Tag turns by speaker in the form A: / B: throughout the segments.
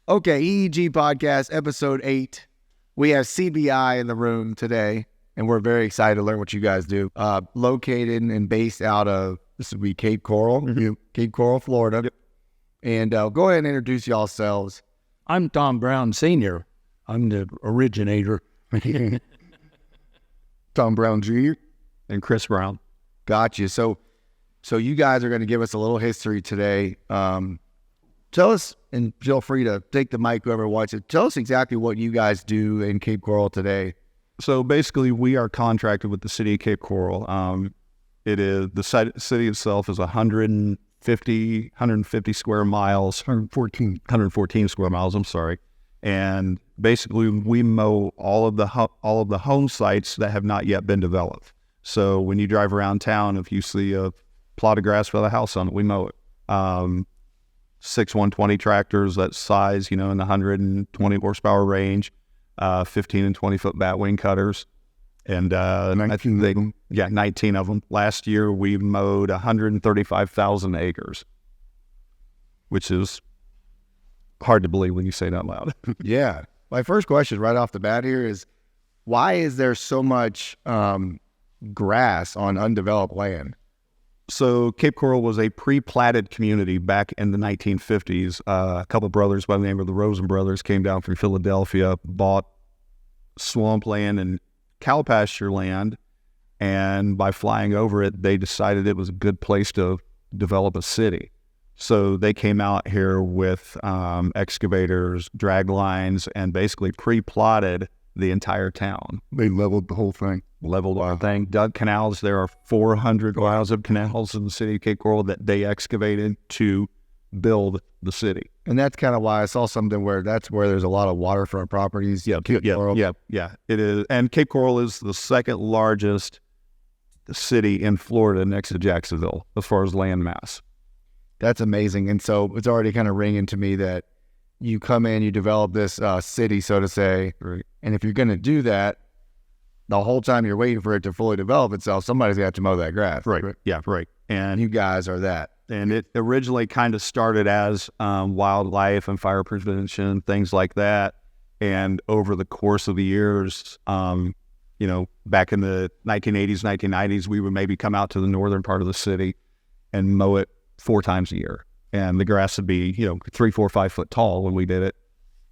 A: Okay, EEG Podcast, Episode 8. We have CBI in the room today, and we're very excited to learn what you guys do. Located and based out of, this would be Cape Coral, Cape Coral, Florida.
B: Yep.
A: And go ahead and introduce yourselves.
C: I'm Tom Brown Sr. I'm the originator.
A: Tom Brown Jr.
B: And Chris Brown.
A: Gotcha. So you guys are going to give us a little history today. Tell us, and feel free to take the mic, whoever wants it. Tell us exactly what you guys do in Cape Coral today.
B: So basically, we are contracted with the city of Cape Coral. It is the city itself is 150 square miles, 114 square miles. I'm sorry, and basically we mow all of the home sites that have not yet been developed. So when you drive around town, if you see a plot of grass with a house on it, we mow it. 6 120 tractors that size, in the 120 horsepower range, 15 and 20 foot batwing cutters, and 19 of them. Last year we mowed 135,000 acres, which is hard to believe when you say that out loud.
A: Yeah. My first question right off the bat here is, why is there so much grass on undeveloped land?
B: So Cape Coral was a pre-platted community back in the 1950s. A couple of brothers by the name of the Rosen brothers came down from Philadelphia, bought swampland and cow pasture land, and by flying over it, they decided it was a good place to develop a city. So they came out here with excavators, drag lines, and basically pre-plotted the entire town.
A: They leveled the whole thing.
B: Dug canals. There are 400 miles of canals in the city of Cape Coral that they excavated to build the city.
A: And that's kind of why I saw something where that's where there's a lot of waterfront properties.
B: Yeah, it is. And Cape Coral is the second largest city in Florida next to Jacksonville as far as land mass.
A: That's amazing. And so it's already kind of ringing to me that you come in, you develop this city, so to say,
B: right.
A: And if you're going to do that, the whole time you're waiting for it to fully develop itself, somebody's got to mow that grass.
B: Right. Yeah, right.
A: And you guys are that.
B: And it originally kind of started as wildlife and fire prevention, things like that. And over the course of the years, back in the 1980s, 1990s, we would maybe come out to the northern part of the city and mow it 4 times a year. And the grass would be, 3, 4, 5 foot tall when we did it.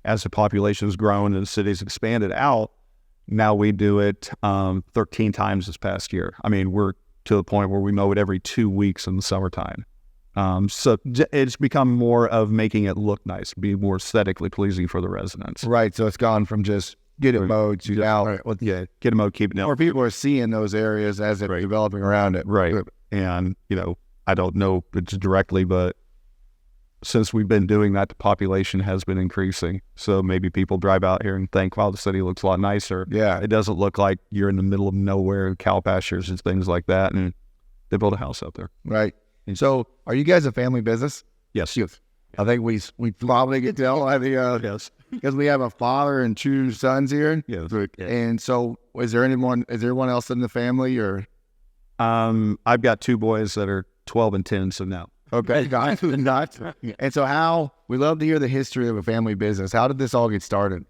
B: As the population's grown and the city's expanded out, now we do it 13 times this past year. I mean, we're to the point where we mow it every 2 weeks in the summertime. So it's become more of making it look nice, be more aesthetically pleasing for the residents.
A: Right. So it's gone from just get it mowed to now.
B: Get it mowed, keep it down.
A: More people are seeing those areas as they're developing around it.
B: Right. And, I don't know it's directly, but since we've been doing that, the population has been increasing. So maybe people drive out here and think, wow, the city looks a lot nicer.
A: Yeah.
B: It doesn't look like you're in the middle of nowhere, cow pastures and things like that. And they built a house out there.
A: Right. And so are you guys a family business?
B: Yes.
A: I think we probably can tell by the,
B: yes.
A: Because we have a father and 2 sons here.
B: Yes.
A: And so is there anyone else in the family or?
B: I've got 2 boys that are 12 and 10. So no.
A: Okay, not. And so we love to hear the history of a family business. How did this all get started?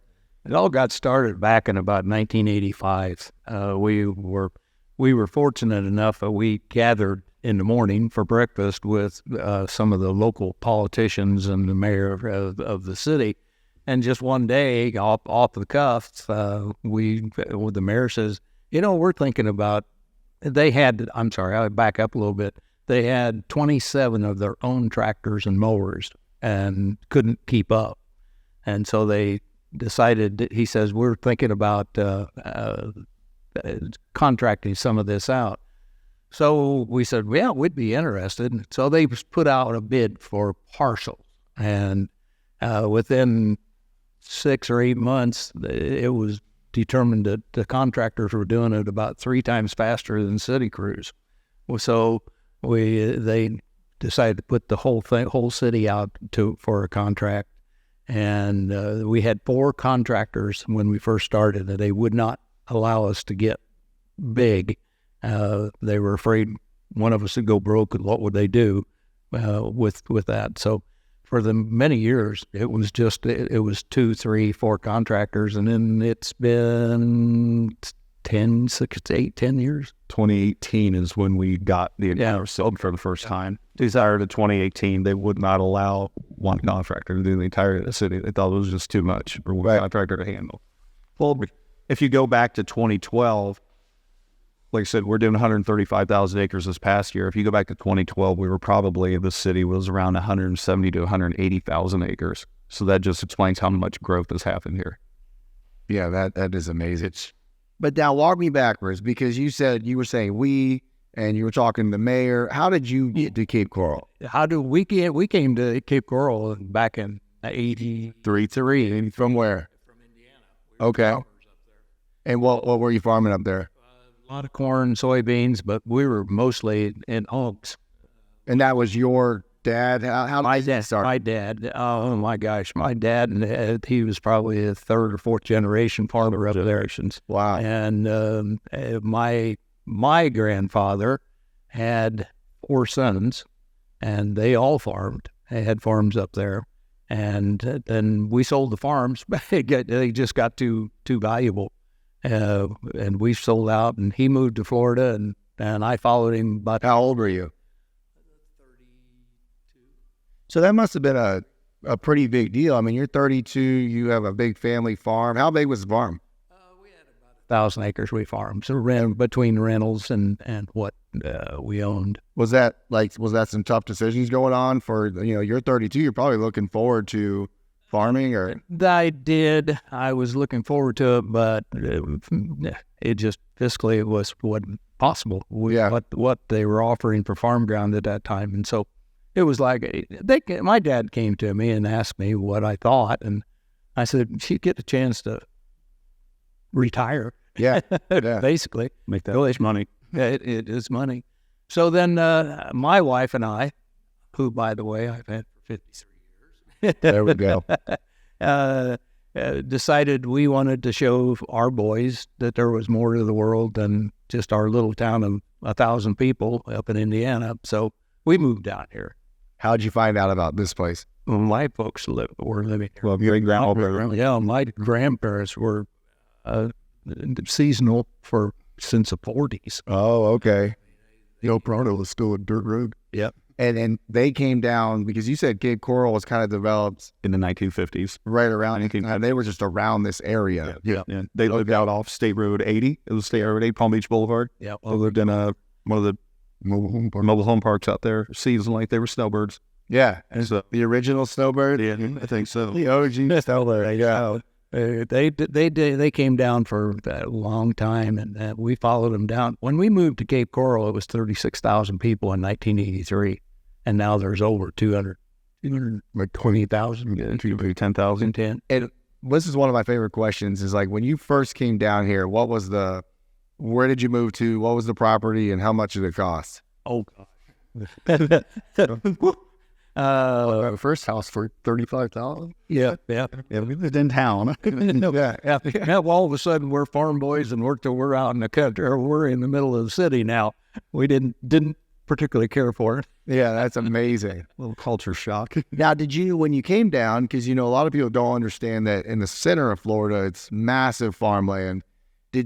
C: It all got started back in about 1985. We were fortunate enough that we gathered in the morning for breakfast with some of the local politicians and the mayor of the city. And just one day, off the cuff, the mayor says, we're thinking about, I'll back up a little bit. They had 27 of their own tractors and mowers and couldn't keep up. And so they decided, he says, we're thinking about contracting some of this out. So we said, yeah, we'd be interested. So they put out a bid for partials. And within 6 or 8 months, it was determined that the contractors were doing it about 3 times faster than city crews. So they decided to put the whole city out for a contract, and we had 4 contractors when we first started, and they would not allow us to get big. They were afraid one of us would go broke, and what would they do with that? So for the many years, it was just, it was 2, 3, 4 contractors. And then it's been 10, 6, 8, 10 years.
B: 2018 is when we got the entire sub for the first time. Prior to 2018, they would not allow one contractor to do the entirety of the city. They thought it was just too much for one contractor to handle. Well, if you go back to 2012, like I said, we're doing 135,000 acres this past year. If you go back to 2012, we were probably, the city was around 170 to 180,000 acres. So that just explains how much growth has happened here.
A: Yeah, that is amazing. But now walk me backwards, because you were saying we, and you were talking to the mayor. How did you get to Cape Coral?
C: We came to Cape Coral back in 83.
A: From where?
C: From Indiana.
A: Okay. And what were you farming up there?
C: A lot of corn, soybeans, but we were mostly in hogs.
A: And that was your dad? How did that start?
C: My dad. Oh my gosh, my dad. He was probably a 3rd or 4th generation farmer up there.
A: Wow.
C: And my grandfather had 4 sons, and they all farmed. They had farms up there, and then we sold the farms. They just got too valuable, and we sold out. And he moved to Florida, and I followed him. But
A: how old were you?
C: 32.
A: So that must have been a pretty big deal. I mean, you're 32. You have a big family farm. How big was the farm?
C: We had about 1,000 acres we farmed. So between rentals and what we owned.
A: Was that some tough decisions going on for, you're 32, you're probably looking forward to farming, or?
C: I did. I was looking forward to it, but it just fiscally wasn't possible with what they were offering for farm ground at that time. And so it was like, my dad came to me and asked me what I thought. And I said, you get a chance to retire.
A: Yeah.
C: Basically.
B: Make that money.
C: It is money. So then my wife and I, who, by the way, I've had for 53 years.
A: There we go.
C: Decided we wanted to show our boys that there was more to the world than just our little town of 1,000 people up in Indiana. So we moved down here.
A: How'd you find out about this place?
C: Well, my folks were living here.
B: Well, your grandparents.
C: Yeah, my grandparents were seasonal since the 40s.
A: Oh, okay. The old Prono was still a dirt road.
C: Yep.
A: And they came down because you said Cape Coral was kind of developed
B: In the 1950s.
A: right around. They were just around this area.
B: Yeah. They lived out off State Road 80. It was State Road 80, Palm Beach Boulevard.
C: Yeah.
B: They lived in one of the mobile home parks out there. Seasonally, they were snowbirds.
A: Yeah.
B: And so,
A: The original snowbird.
B: yeah, I think so.
A: The OG snowbird. Yeah.
C: They came down for a long time, and we followed them down. When we moved to Cape Coral, it was 36,000 people in 1983, and now there's over 220,000.
B: Yeah, 10,000.
A: And this is one of my favorite questions is like, when you first came down here, where did you move to? What was the property, and how much did it cost?
C: Oh, God.
A: Our first house for $35,000.
C: Yeah.
B: Yeah, we lived in town.
C: Yeah. Well, all of a sudden we're farm boys and we're out in the country, or we're in the middle of the city now. We didn't particularly care for it.
A: Yeah, that's amazing.
B: A little culture shock.
A: Now, when you came down, because a lot of people don't understand that in the center of Florida, it's massive farmland.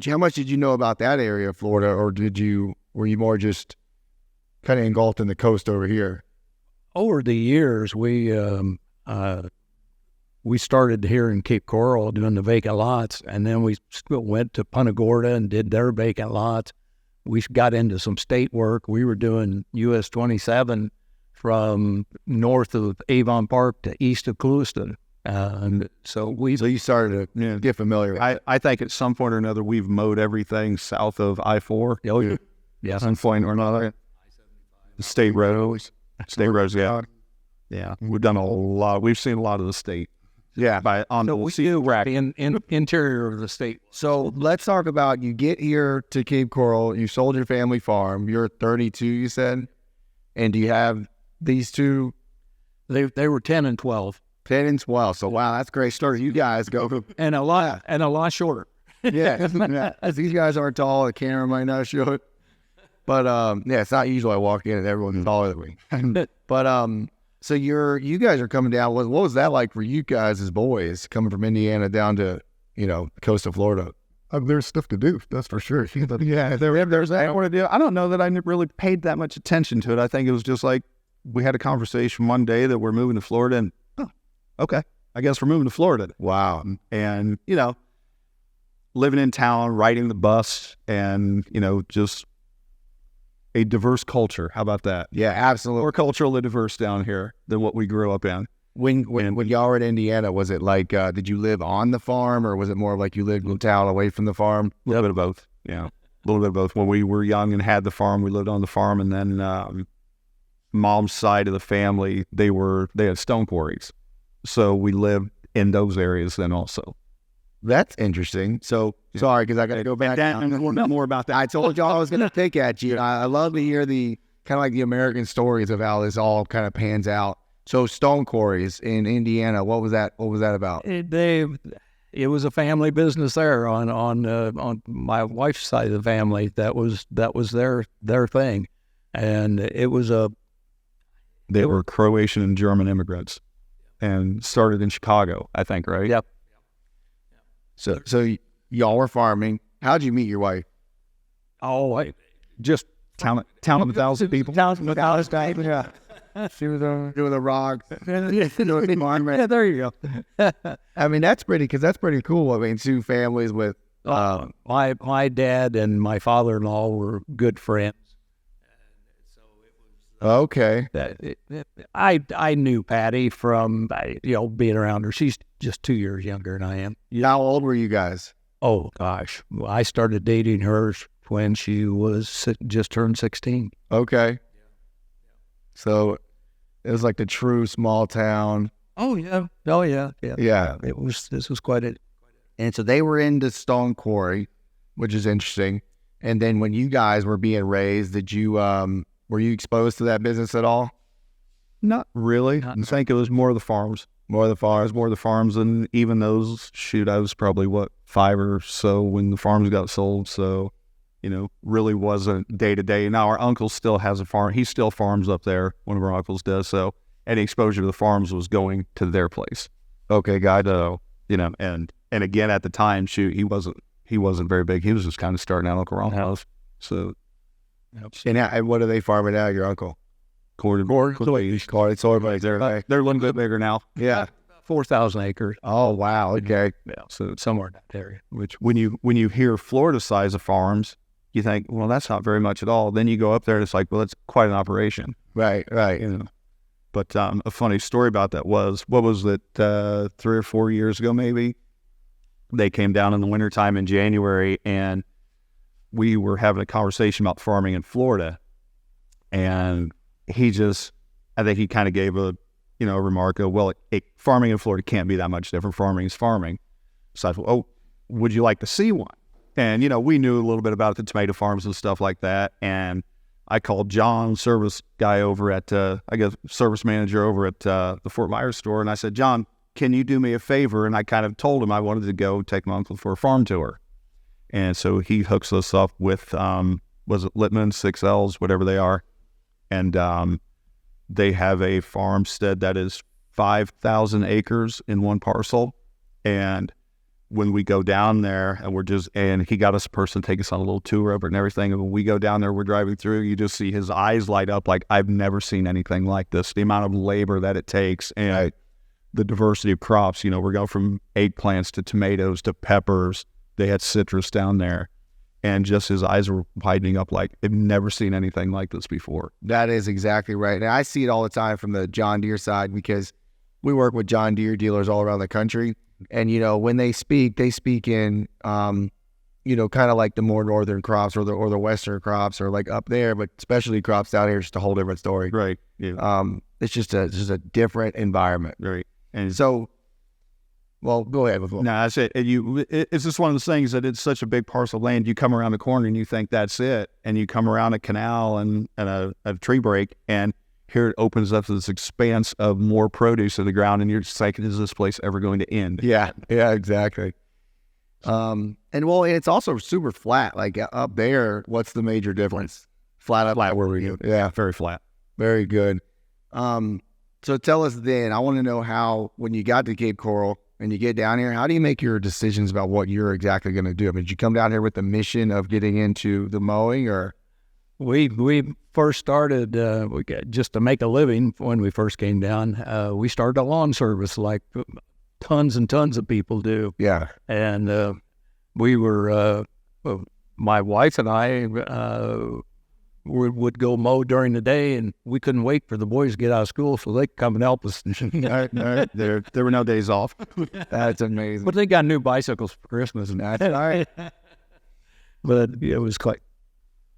A: How much did you know about that area of Florida, or were you more just kind of engulfed in the coast over here?
C: Over the years, we started here in Cape Coral doing the vacant lots, and then we went to Punta Gorda and did their vacant lots. We got into some state work. We were doing US 27 from north of Avon Park to east of Clewiston. So
A: you started to get familiar with it.
B: I think at some point or another, we've mowed everything south of I-4.
C: Oh, yeah. Yes.
B: Some point or another. The state roads. State roads, yeah. Yeah. We've done a lot. We've seen a lot of the state.
A: Yeah.
C: In interior of the state.
A: So let's talk about, you get here to Cape Coral, you sold your family farm, you're 32, you said, and do you have these two?
C: They were 10 and 12.
A: 10 and 12. So wow, that's a great story. You guys go.
C: And a lot shorter.
A: Yeah. These guys aren't tall. The camera might not show it. But it's not usual I walk in and everyone's taller than me. But So you guys are coming down. What was that like for you guys as boys coming from Indiana down to, the coast of Florida?
D: There's stuff to do, that's for sure.
B: Yeah, there's that more to do. I don't know that I really paid that much attention to it. I think it was just like we had a conversation one day that we're moving to Florida, and okay, I guess we're moving to Florida.
A: Wow.
B: And living in town, riding the bus, and just a diverse culture. How about that?
A: Yeah, absolutely.
B: More culturally diverse down here than what we grew up in.
A: When y'all were in Indiana, was it like, did you live on the farm, or was it more like you lived in town away from the farm?
B: A little bit of both. Yeah, a little bit of both. When we were young and had the farm, we lived on the farm, and then mom's side of the family, they had stone quarries, so we lived in those areas then also.
A: That's interesting. So sorry, because I got to go back
B: down and more about that.
A: I told y'all I was going to pick at you. I love to hear the kind of like the American stories of how this all kind of pans out. So stone quarries in Indiana, what was that about?
C: It was a family business there on my wife's side of the family. That was their thing, and
B: they were Croatian and German immigrants, and started in Chicago, I think, right?
C: Yep.
A: So y'all were farming. How'd you meet your wife?
C: Oh,
B: Just town of 1,000 people.
C: Yeah.
A: She was doing the rocks.
C: Yeah, there you go.
A: I mean, that's pretty cool. I mean, two families with
C: my dad and my father-in-law were good friends.
A: Okay.
C: I knew Patty from being around her. She's just 2 years younger than I am.
A: How old were you guys?
C: Oh gosh, I started dating her when she was just turned 16.
A: Okay. So it was like the true small town.
C: Oh yeah.
A: Yeah.
C: This was quite a.
A: And so they were into stone quarry, which is interesting. And then when you guys were being raised, were you exposed to that business at all?
B: Not really. I think it was more of the farms. More of the farms, and even those, I was probably, 5 or so when the farms got sold, so, really wasn't day-to-day. Now, our uncle still has a farm. He still farms up there, one of our uncles does, so any exposure to the farms was going to their place.
A: Okay, got it.
B: And again, at the time, he wasn't very big. He was just kind of starting out like around the house, so.
A: And what are they farming now, your uncle?
B: Corn.
A: It's all right there.
B: They're a little bit bigger now.
A: Yeah.
C: 4,000 acres.
A: Oh, wow. Okay.
C: Yeah. So somewhere in that area.
B: Which when you hear Florida size of farms, you think, well, that's not very much at all. Then you go up there and it's like, well, that's quite an operation.
A: Right.
B: But a funny story about that was, what was it, 3 or 4 years ago maybe? They came down in the wintertime in January, and we were having a conversation about farming in Florida. And I think he kind of gave a remark of, well, farming in Florida can't be that much different. Farming is farming. So I thought, oh, would you like to see one? And, we knew a little bit about the tomato farms and stuff like that. And I called John, service guy over at, service manager over at the Fort Meyers store. And I said, John, can you do me a favor? And I kind of told him I wanted to go take my uncle for a farm tour. And so he hooks us up with, was it Littman, 6Ls, whatever they are. And they have a farmstead that is 5,000 acres in one parcel. And when we go down there, and he got us a person to take us on a little tour of it and everything. And when we go down there, we're driving through, you just see his eyes light up like, I've never seen anything like this. The amount of labor that it takes and the diversity of crops. We're going from eggplants to tomatoes to peppers. They had citrus down there. And just his eyes were widening up like, I've never seen anything like this before.
A: That is exactly right. And I see it all the time from the John Deere side, because we work with John Deere dealers all around the country. And, when they speak in, kind of like the more northern crops or the western crops, or like up there, but specialty crops down here is just a whole different story.
B: Right. Yeah.
A: It's just a different environment.
B: Right. And
A: so, well, go ahead.
B: No, that's it. It's just one of those things that it's such a big parcel of land. You come around the corner and you think that's it. And you come around a canal and a tree break, and here it opens up to this expanse of more produce in the ground. And you're just like, is this place ever going to end?
A: Yeah, exactly. And it's also super flat. Like up there, what's the major difference? Flat up.
B: Flat where we go.
A: Yeah,
B: very flat.
A: Very good. So tell us then, I want to know how, when you got to Cape Coral and you get down here, how do you make your decisions about what you're exactly going to do? I mean, did you come down here with the mission of getting into the mowing, or?
C: We first started just to make a living when we first came down. We started a lawn service like tons and tons of people do.
A: Yeah.
C: And we were, my wife and I would go mow during the day, and we couldn't wait for the boys to get out of school so they could come and help us.
B: There were no days off.
A: That's amazing.
C: But they got new bicycles for Christmas, and
A: That's all right.
C: but it was quite.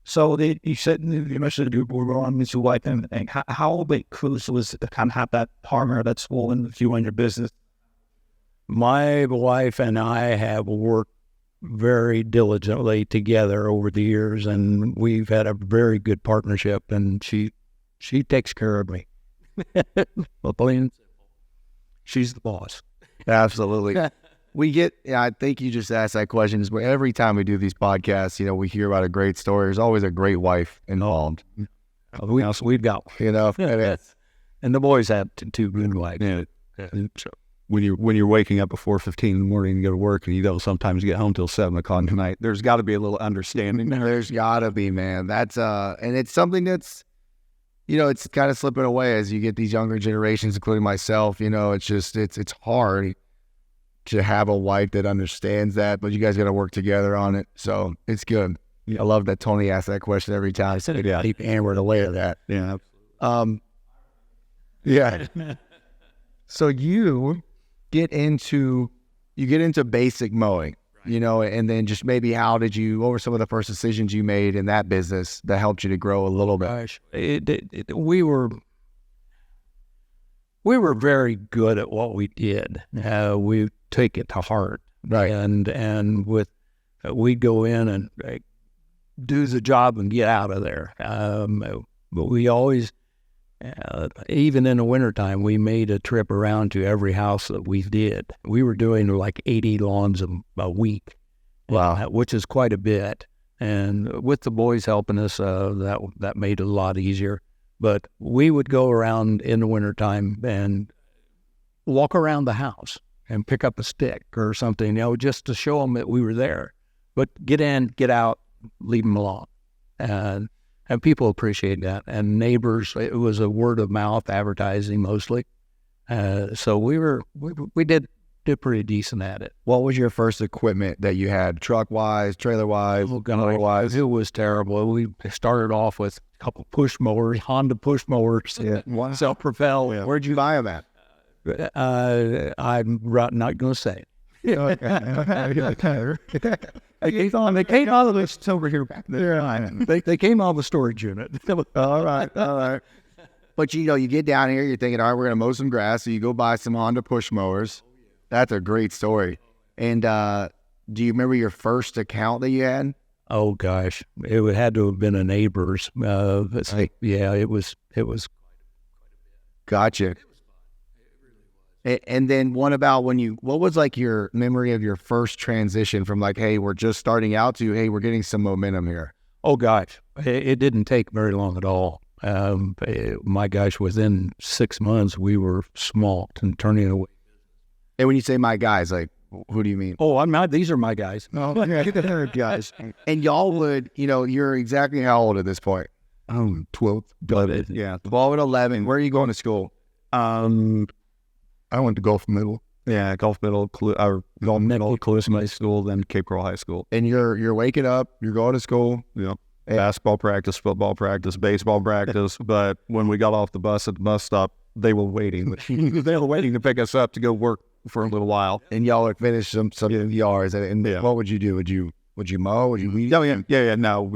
E: So you said you mentioned you were on with your wife and everything. How big cruise was it to kind of have that partner that's swollen with you in your business?
C: My wife and I have worked very diligently together over the years, and we've had a very good partnership, and she takes care of me. Well, plain and simple. She's the boss.
A: Absolutely. I think you just asked that question, but every time we do these podcasts, we hear about a great story. There's always a great wife involved.
C: We've got, and the boys have two good wives.
B: Yeah. So when you're waking up at 4:15 in the morning to go to work, and you don't sometimes get home till 7 o'clock at night, there's got to be a little understanding.
A: There's got to be, man. That's and it's something that's, it's kind of slipping away as you get these younger generations, including myself. It's just it's hard to have a wife that understands that, but you guys got to work together on it. So it's good. I love that Tony asks that question every time.
C: Yeah, keep hammered away at that.
B: Yeah.
A: Yeah. So you get into basic mowing, and then just maybe what were some of the first decisions you made in that business that helped you to grow a little bit?
C: Gosh, we were very good at what we did. We take it to heart,
A: right?
C: And we'd go in and do the job and get out of there. But we always, even in the wintertime, we made a trip around to every house that we did. We were doing like 80 lawns a week.
A: Wow,
C: which is quite a bit. And with the boys helping us, that made it a lot easier. But we would go around in the wintertime and walk around the house and pick up a stick or something, just to show them that we were there. But get in, get out, leave them alone. And people appreciate that. And neighbors, it was a word of mouth advertising mostly. So we did pretty decent at it.
A: What was your first equipment that you had, truck-wise, trailer-wise, mower-wise?
C: It was terrible. We started off with a couple push mowers, Honda push mowers, self-propel.
A: Yeah. Where'd you buy them at?
C: I'm not going to say it.
E: They came out of this over here back there.
C: They came out of a storage unit.
A: All right. But you get down here, you're thinking, all right, we're going to mow some grass. So you go buy some Honda push mowers. That's a great story. And do you remember your first account that you had?
C: Oh gosh, it had to have been a neighbor's. Yeah, it was.
A: Gotcha. And then what was like your memory of your first transition from like, hey, we're just starting out to, hey, we're getting some momentum here?
C: Oh gosh, it didn't take very long at all. My gosh, within 6 months, we were smalked and turning away.
A: And when you say my guys, like, who do you mean?
C: Oh, these are my guys.
A: Oh, yeah, guys. And y'all would, you're exactly how old at this point?
D: 12.
A: Yeah, 12 and 11. Where are you going to school?
D: I went to Gulf Middle.
B: Yeah, Gulf Middle, Calusa High School, then Cape Coral High School.
A: And you're waking up, you're going to school.
B: Yeah. Basketball practice, football practice, baseball practice. But when we got off the bus at the bus stop, they were waiting. They were waiting to pick us up to go work for a little while.
A: And y'all would finish some yards. And what would you do? Would you mow? Would you weed?
B: Oh, yeah. No,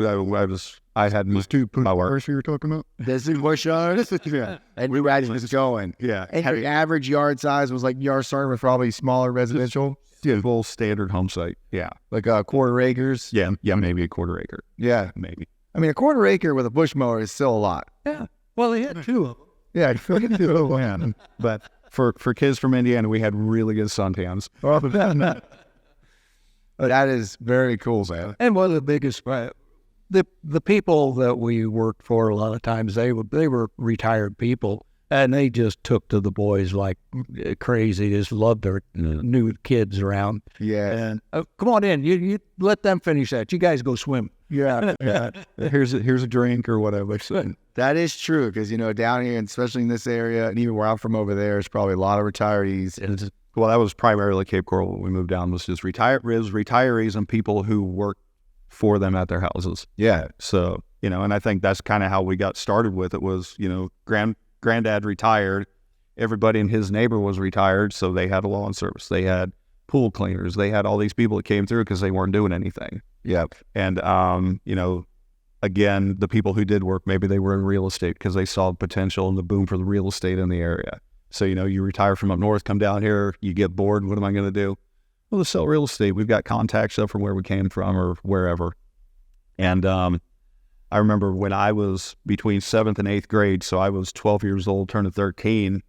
B: I had
D: Those two push you were talking about?
A: This is push yards? Yeah. And we were just going.
B: Yeah.
A: And your average yard size was like yard starting with probably smaller residential?
B: Yeah, full standard home site. Yeah.
A: Like quarter acres?
B: Yeah, maybe a quarter acre.
A: Yeah.
B: Maybe.
A: I mean, a quarter acre with a push mower is still a lot.
C: Yeah. Well, they had two of them.
A: Yeah.
B: But for kids from Indiana, we had really good suntans.
A: That is very cool, man.
C: And one of the biggest, the people that we worked for, a lot of times they were retired people, And they just took to the boys like crazy. Just loved their new kids around.
A: Yeah.
C: And come on in. You let them finish that. You guys go swim.
B: Yeah. Here's a drink or whatever.
A: That is true because, down here, and especially in this area, and even where I'm from over there, there's probably a lot of retirees.
B: Well, that was primarily Cape Coral when we moved down, was just retirees and people who work for them at their houses.
A: Yeah.
B: So, and I think that's kind of how we got started with it was, granddad retired. Everybody in his neighbor was retired, so they had a lawn service. They had pool cleaners. They had all these people that came through because they weren't doing anything.
A: Yep.
B: And, again, the people who did work, maybe they were in real estate because they saw the potential and the boom for the real estate in the area. So, you retire from up north, come down here, you get bored. What am I going to do? Well, let's sell real estate. We've got contacts up from where we came from or wherever. And I remember when I was between 7th and 8th grade, so I was 12 years old, turning 13,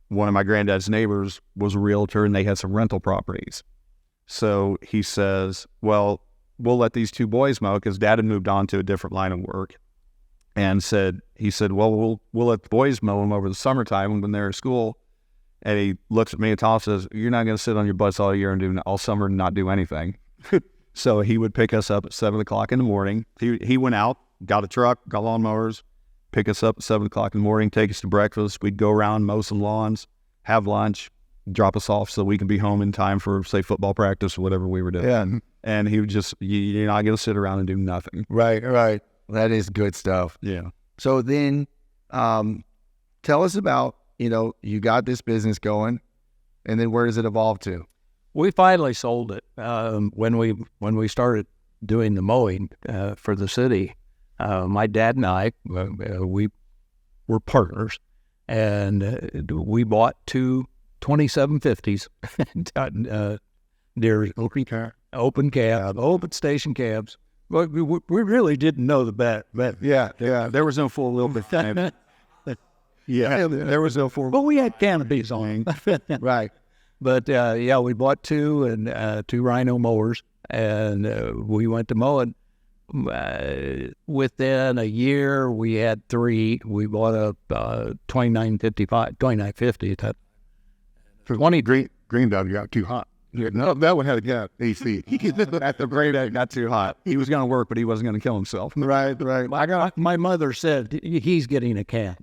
B: one of my granddad's neighbors was a realtor and they had some rental properties. So he says, well, we'll let these two boys mow because dad had moved on to a different line of work. And he said, well, we'll let the boys mow them over the summertime when they're in school. And he looks at me and Tom says, you're not going to sit on your butts all year and do all summer and not do anything. So he would pick us up at 7 o'clock in the morning. He went out, got a truck, got lawnmowers, pick us up at 7 o'clock in the morning, take us to breakfast. We'd go around, mow some lawns, have lunch, drop us off so we can be home in time for, say, football practice or whatever we were doing.
A: Yeah.
B: And he would just, you're not going to sit around and do nothing.
A: Right. That is good stuff.
B: Yeah.
A: So then tell us about, you got this business going, and then where does it evolve to?
C: We finally sold it when we started doing the mowing for the city. My dad and I, we were partners, and we bought two 2750s, they're open station cabs. But we really didn't know the bet.
A: Yeah.
B: There was no full little bit. Yeah. There was no full.
C: But we had canopies on.
A: Right.
C: But we bought two and two Rhino mowers, and we went to mowing. Within a year, we had three. We bought a 2950. That 20
D: Granddad got too hot.
A: Yeah,
D: No, that one had a gap. AC.
B: At the break, got too hot. He was going to work, but he wasn't going to kill himself.
A: Right.
C: My mother said he's getting a cat.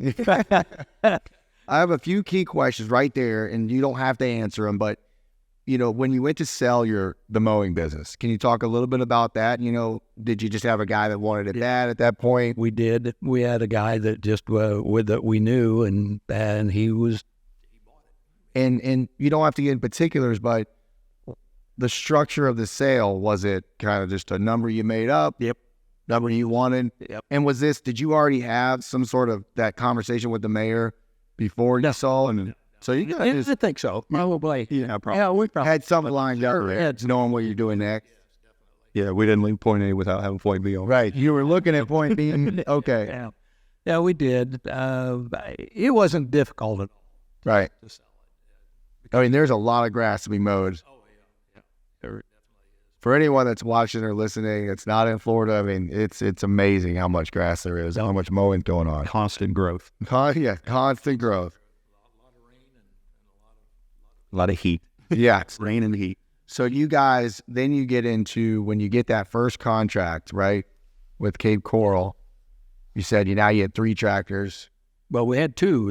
A: I have a few key questions right there, and you don't have to answer them, but, when you went to sell the mowing business, can you talk a little bit about that? Did you just have a guy that wanted it bad at that point?
C: We did. We had a guy that just that we knew, and he was.
A: And you don't have to get in particulars, but the structure of the sale, was it kind of just a number you made up?
C: Yep.
A: Number you wanted?
C: Yep.
A: And did you already have some sort of that conversation with the mayor before you sold? So you guys
C: I think so. Probably.
B: Yeah, probably.
C: Yeah, we probably
A: had something lined up,
C: had
A: knowing what you're doing next.
B: Yeah, we didn't leave point A without having point B on.
A: Right. You were looking at point B. Okay.
C: Yeah, we did. It wasn't difficult at all.
A: Right. I mean, there's a lot of grass to be mowed.
C: Oh, yeah.
A: For anyone that's watching or listening, it's not in Florida. I mean, it's amazing how much grass there is, how much mowing going on.
B: Constant growth.
A: Constant growth.
B: A lot of heat.
A: Yeah.
B: Rain and heat.
A: So you guys, then you get into, when you get that first contract, right, with Cape Coral, you said you had 3 tractors.
C: Well, we had two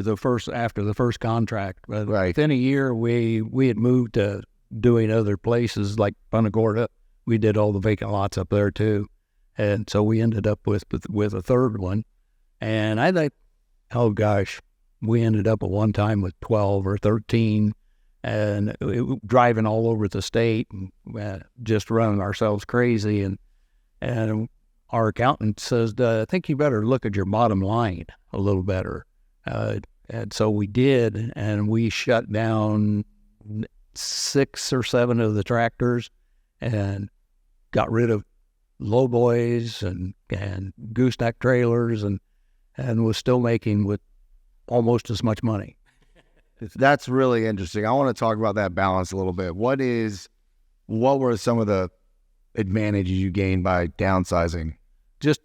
C: after the first contract. But
A: Right.
C: Within a year, we had moved to doing other places like Punta Gorda. We did all the vacant lots up there too, and so we ended up with a third one. And I think, oh gosh, we ended up at one time with 12 or 13, and driving all over the state and just running ourselves crazy. And our accountant says, I think you better look at your bottom line a little better. And so we did, and we shut down 6 or 7 of the tractors and got rid of lowboys and gooseneck trailers and was still making with almost as much money.
A: That's really interesting. I want to talk about that balance a little bit. What were some of the advantages you gained by downsizing?
C: just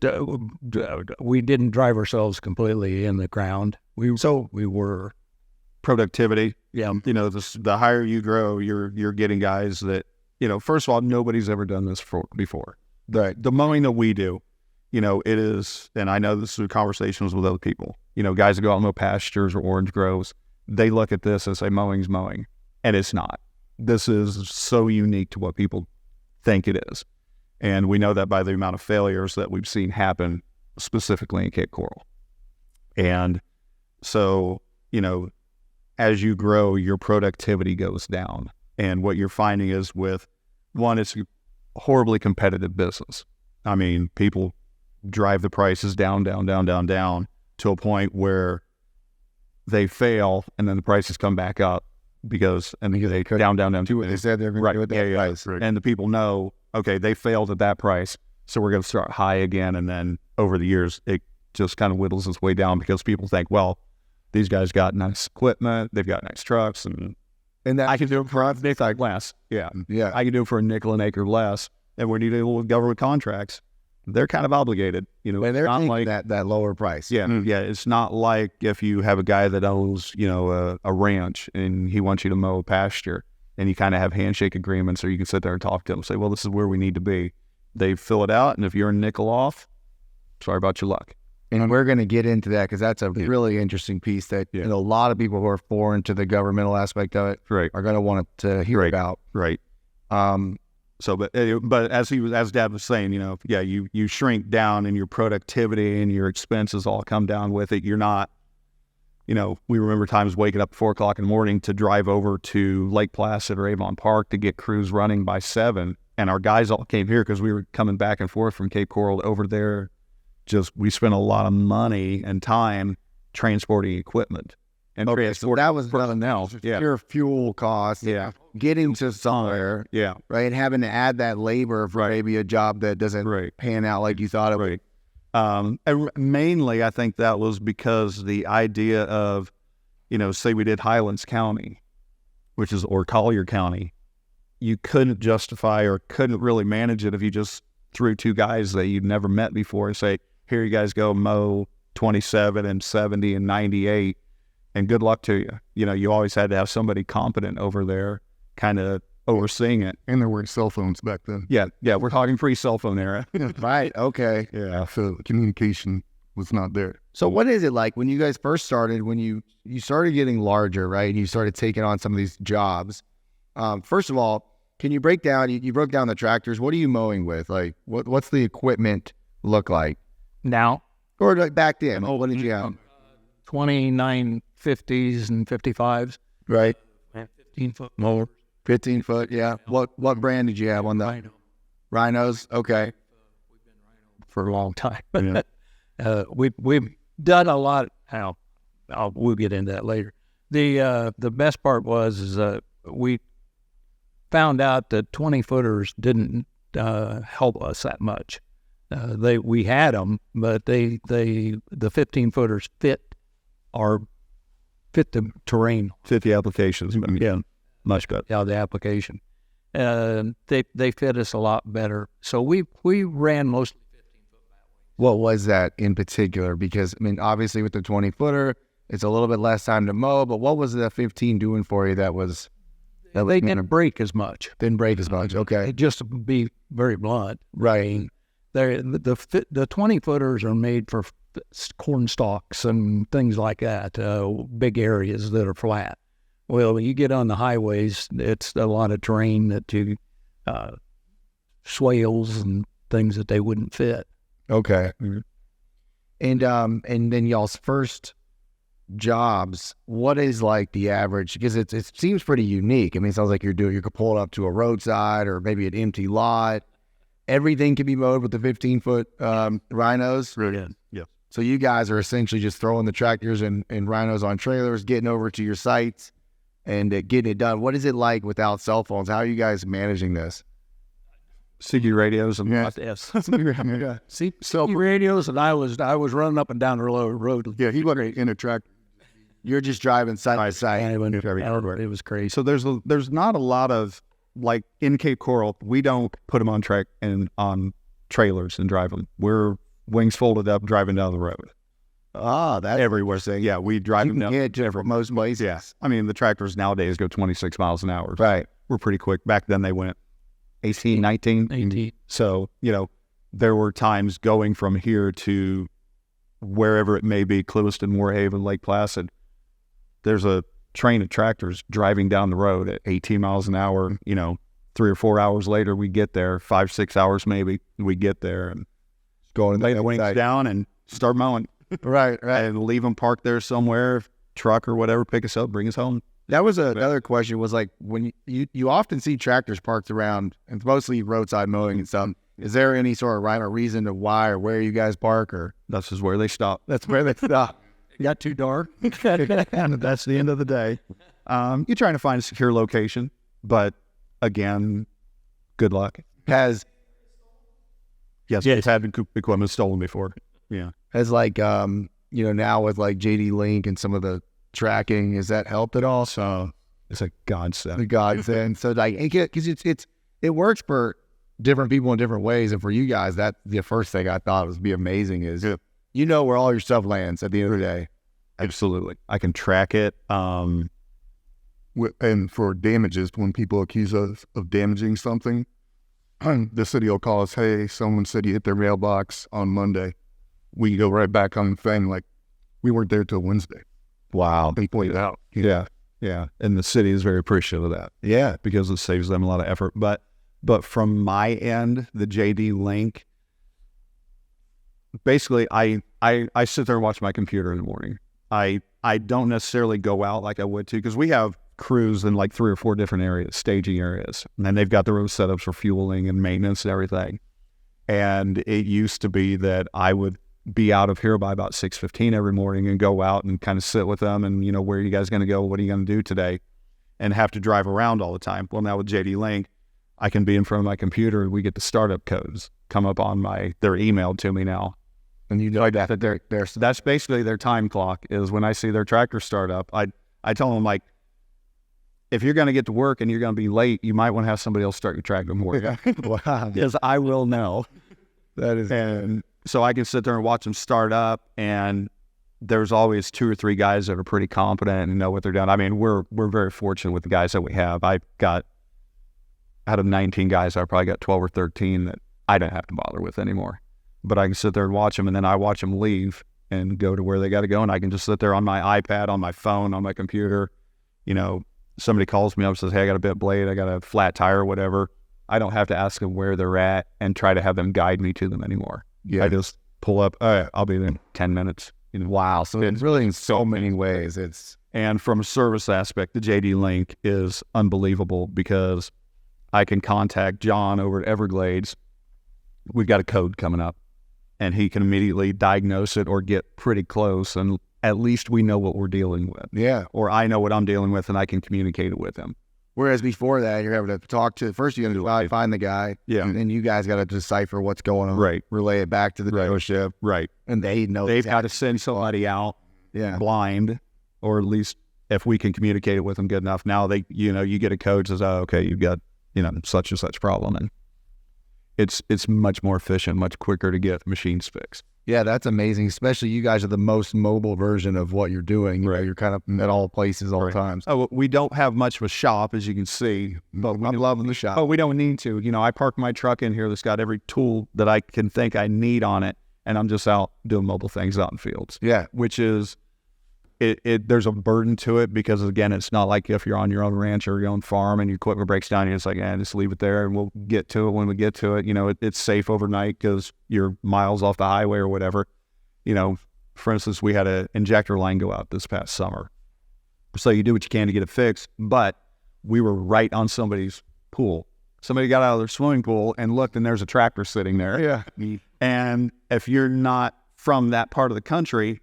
C: we didn't drive ourselves completely in the ground. We were
B: Productivity.
C: yeah.
B: You know, the higher you grow, you're getting guys that, you know, first of all, nobody's ever done this before. The mowing that we do, you know, it is, and I know this through conversations with other people, you know, guys that go out and mow pastures or orange groves, they look at this and say mowing's mowing, and it's not. This is so unique to what people think it is. And we know that by the amount of failures that we've seen happen specifically in Cape Coral. And so, you know, as you grow, your productivity goes down. And what you're finding is with one, it's a horribly competitive business. I mean, people drive the prices down to a point where they fail and then the prices come back up because they down
A: Do what they said they're going to do with that price.
B: Right. And the people know, okay, they failed at that price, so we're going to start high again. And then over the years, it just kind of whittles its way down because people think, well, these guys got nice equipment, they've got nice trucks, and
A: that
B: I can do it for a nickel less. Yeah.
A: Yeah.
B: I can do it for a nickel an acre less. And when you deal with government contracts, they're kind of obligated. You know,
A: And they're
B: not
A: taking
B: like
A: that lower price.
B: yeah, yeah. It's not like if you have a guy that owns, you know, a ranch and he wants you to mow a pasture and you kind of have handshake agreements, or you can sit there and talk to him and say, well, this is where we need to be. They fill it out, and if you're a nickel off, sorry about your luck.
A: And we're going to get into that because that's a really interesting piece that you know, a lot of people who are foreign to the governmental aspect of it
B: Right.
A: are going to want to hear about.
B: Right. So, but as Dad was saying, you know, yeah, you shrink down and your productivity and your expenses all come down with it. You're not, you know, we remember times waking up at 4 o'clock in the morning to drive over to Lake Placid or Avon Park to get crews running by 7. And our guys all came here because we were coming back and forth from Cape Coral over there. We spent a lot of money and time transporting equipment. And
A: So that was nothing else.
B: Yeah.
A: Pure fuel costs.
B: Yeah.
A: Getting to somewhere.
B: Yeah.
A: Right. And having to add that labor for maybe a job that doesn't pan out like you thought it would.
B: And mainly, I think that was because the idea of, you know, say we did Highlands County, or Collier County, you couldn't justify or couldn't really manage it if you just threw 2 guys that you'd never met before and say, here you guys go mow 27 and 70 and 98, and good luck to you. You know, you always had to have somebody competent over there kind of overseeing it.
D: And there weren't cell phones back then.
B: Yeah, we're talking pre-cell phone era.
A: Right. Okay.
B: Yeah.
D: So communication was not there.
A: So what is it like when you guys first started, when you started getting larger, right? And you started taking on some of these jobs. First of all, can you break down, you broke down the tractors. What are you mowing with? Like what's the equipment look like?
C: Now,
A: Or like back then? What did you have?
C: 29 50s and 55s,
A: Right.
C: 15-foot mower.
A: 15 foot. Yeah. What brand did you have on the
C: Rhino.
A: Rhinos? Okay.
C: For a long time.
B: Yeah.
C: We've done a lot. We'll get into that later. The best part was we found out that 20-footers didn't help us that much. We had them, but the 15-footers fit the terrain.
B: 50 applications. Yeah, much better.
C: Yeah, the application. They fit us a lot better. So we ran mostly 15-foot back.
A: What was that in particular? Because, I mean, obviously with the 20-footer, it's a little bit less time to mow, but what was the 15 doing for you that was
C: They didn't break as much.
A: didn't break as much? Okay.
C: Just to be very blunt.
A: Right.
C: The 20-footers are made for corn stalks and things like that, big areas that are flat. Well, when you get on the highways, it's a lot of terrain that you, swales and things that they wouldn't fit.
A: Okay. And then y'all's first jobs, what is like the average? Because it seems pretty unique. I mean, it sounds like you could pull it up to a roadside or maybe an empty lot. Everything can be mowed with the 15-foot Rhinos.
B: Brilliant. Yeah.
A: So you guys are essentially just throwing the tractors and Rhinos on trailers, getting over to your sites and getting it done. What is it like without cell phones? How are you guys managing this?
B: CB radios and
D: Yeah.
C: Yes.
D: Yeah.
C: See, radios, and I was running up and down the road.
D: Yeah, he wasn't in a tractor.
A: You're just driving side by side.
C: It was crazy.
B: So there's not a lot of, like in Cape Coral, we don't put them on trailers and drive them. We're wings folded up, driving down the road.
A: That's
B: Everywhere. Yeah, we drive
A: you
B: them
A: can
B: down.
A: get to most places.
B: Yeah. I mean, the tractors nowadays go 26 miles an hour.
A: Right.
B: We're pretty quick. Back then they went 18, 19.
C: 18.
B: So, there were times going from here to wherever it may be, Clewiston, Moorhaven, Lake Placid, there's a train of tractors driving down the road at 18 miles an hour. 3 or 4 hours later, we get there, 5, 6 hours maybe, we get there and
A: Going
B: lay the wings down and start mowing.
A: Right.
B: And leave them parked there somewhere, truck or whatever, pick us up, bring us home.
A: That was another question, was like, when you often see tractors parked around, and it's mostly roadside mowing and stuff. Is there any sort of rhyme or reason to why or where you guys park, or
B: That's just where they stop.
A: that's where they stop?
C: It got too dark.
B: And that's the end of the day. You're trying to find a secure location, but again, good luck.
A: Has
B: Yes, we've had equipment stolen before. Yeah.
A: like now with like JD Link and some of the tracking, has that helped at all?
B: So it's a godsend.
A: The godsend. So like, because it works for different people in different ways, and for you guys, that the first thing I thought would be amazing is where all your stuff lands at the end of the day.
B: Absolutely. I can track it.
D: And for damages, when people accuse us of damaging something, the city will call us, hey, someone said you hit their mailbox on Monday. We go right back on the thing like we weren't there till Wednesday.
B: Wow.
D: They point it out.
B: Yeah. Yeah. And the city is very appreciative of that.
A: Yeah.
B: Because it saves them a lot of effort. But from my end, the JD Link, basically I sit there and watch my computer in the morning. I don't necessarily go out like I would to, because we have crews in like 3 or 4 different areas, staging areas, and they've got their own setups for fueling and maintenance and everything. And it used to be that I would be out of here by about 6:15 every morning and go out and kind of sit with them and, where are you guys going to go? What are you going to do today? And have to drive around all the time. Well, now with JD Link, I can be in front of my computer and we get the startup codes come up on they're emailed to me now.
A: And that they're
B: That's basically their time clock, is when I see their tractor start up. I tell them, like, if you're going to get to work and you're going to be late, you might want to have somebody else start your tractor more.
A: wow.
B: Because I will know.
A: That is,
B: And so I can sit there and watch them start up, and there's always 2 or 3 guys that are pretty competent and know what they're doing. I mean, we're very fortunate with the guys that we have. I've got, out of 19 guys, I've probably got 12 or 13 that I don't have to bother with anymore. But I can sit there and watch them, and then I watch them leave and go to where they got to go, and I can just sit there on my iPad, on my phone, on my computer. Somebody calls me up and says, hey, I got a bit blade, I got a flat tire or whatever. I don't have to ask them where they're at and try to have them guide me to them anymore.
A: Yeah.
B: I just pull up, all right, I'll be there in 10 minutes.
A: wow. So it's really in so many ways.
B: And from a service aspect, the JD Link is unbelievable, because I can contact John over at Everglades. We've got a code coming up, and he can immediately diagnose it or get pretty close, and at least we know what we're dealing with.
A: Yeah.
B: Or I know what I'm dealing with, and I can communicate it with him.
A: Whereas before that, you're having to talk to, first you got to find the guy.
B: Yeah.
A: And then you guys got to decipher what's going on.
B: Right.
A: Relay it back to the dealership.
B: Right.
A: And they know.
B: They've got to send somebody out blind, or at least if we can communicate it with them good enough. Now you get a code that says, oh, okay, you've got, such and such problem. And it's much more efficient, much quicker to get machines fixed.
A: Yeah, that's amazing. Especially you guys are the most mobile version of what you're doing.
B: Right.
A: You're kind of at all places all the time.
B: Oh, we don't have much of a shop, as you can see. But
A: I'm loving the shop.
B: But we don't need to. I park my truck in here that's got every tool that I can think I need on it, and I'm just out doing mobile things out in fields.
A: Yeah.
B: Which is, there's a burden to it, because, again, it's not like if you're on your own ranch or your own farm and your equipment breaks down, you're just like, just leave it there and we'll get to it when we get to it. It's safe overnight because you're miles off the highway or whatever. For instance, we had an injector line go out this past summer. So you do what you can to get it fixed, but we were right on somebody's pool. Somebody got out of their swimming pool and looked, and there's a tractor sitting there.
A: Yeah.
B: And if you're not from that part of the country,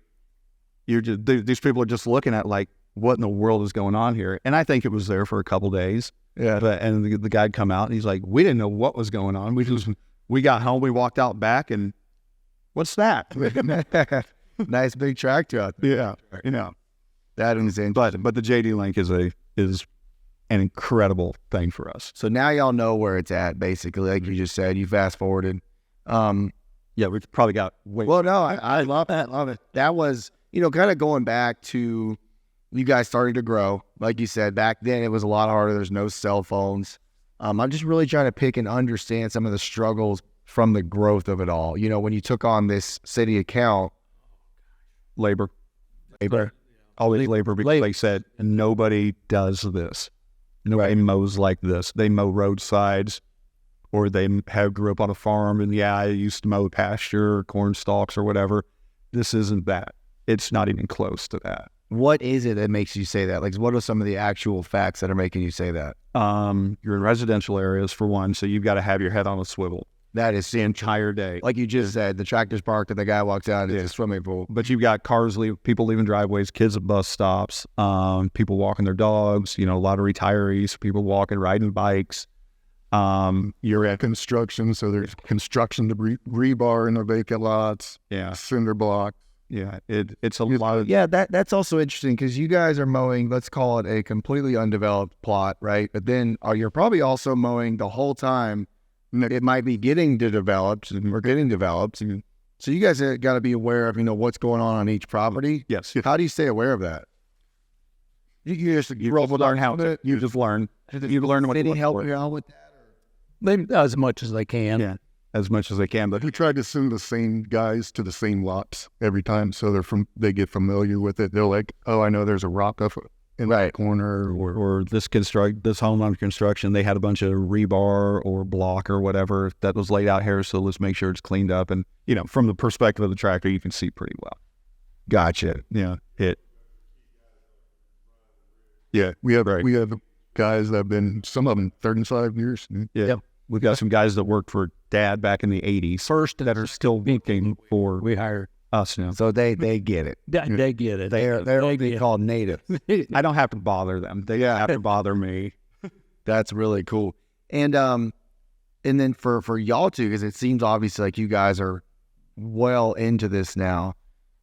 B: these people are just looking at like, what in the world is going on here? And I think it was there for a couple days.
A: Yeah.
B: And the guy'd come out, and he's like, we didn't know what was going on. We got home, we walked out back, and what's that?
A: Nice big tractor out there.
B: Yeah.
A: That is interesting.
B: But the JD Link is an incredible thing for us.
A: So now y'all know where it's at, basically. Like you just said, you fast forwarded.
B: Yeah, we've probably got way.
A: Well, no, I love that. Love it. That was, kind of going back to you guys starting to grow. Like you said, back then it was a lot harder. There's no cell phones. I'm just really trying to pick and understand some of the struggles from the growth of it all. When you took on this city account,
B: labor.
A: labor.
B: Always labor, because like I said, nobody does this. Nobody mows like this. They mow roadsides, or they grew up on a farm, and I used to mow pasture or corn stalks or whatever. This isn't that. It's not even close to that.
A: What is it that makes you say that? Like, what are some of the actual facts that are making you say that?
B: You're in residential areas, for one, so you've got to have your head on a swivel
A: That is
B: the entire day.
A: like you just said, the tractor's parked and the guy walks out and it's a swimming pool.
B: But you've got people leaving driveways, kids at bus stops, people walking their dogs, a lot of retirees, people walking, riding bikes.
D: You're at construction, so there's construction debris, rebar in the vacant lots, cinder blocks.
B: Yeah, it's a lot of...
A: Yeah, that's also interesting because you guys are mowing, let's call it a completely undeveloped plot, right? But then you're probably also mowing the whole time. It might be getting developed. So you guys have got to be aware of, what's going on each property.
B: Yes.
A: How do you stay aware of that? You just
B: learn how to. You just learn. You learn what to look
A: help
B: for.
A: you out with that?
C: They as much as they can.
B: Yeah, as much as they can. But
D: We tried to send the same guys to the same lots every time, so they get familiar with it. They're like, oh, I know there's a rock up in that corner,
B: or this home under construction, they had a bunch of rebar or block or whatever that was laid out here, so let's make sure it's cleaned up. And from the perspective of the tractor, you can see pretty well.
A: Gotcha.
B: Yeah,
D: we have guys that have been, some of them 35 years.
B: We've got some guys that worked for Dad back in the 80s first that are still working for
C: We hire.
B: us now.
A: So they get it.
C: They get it.
A: They're what they call native.
B: I don't have to bother them. They have to bother me.
A: That's really cool. And then for y'all too, because it seems obviously like you guys are well into this now.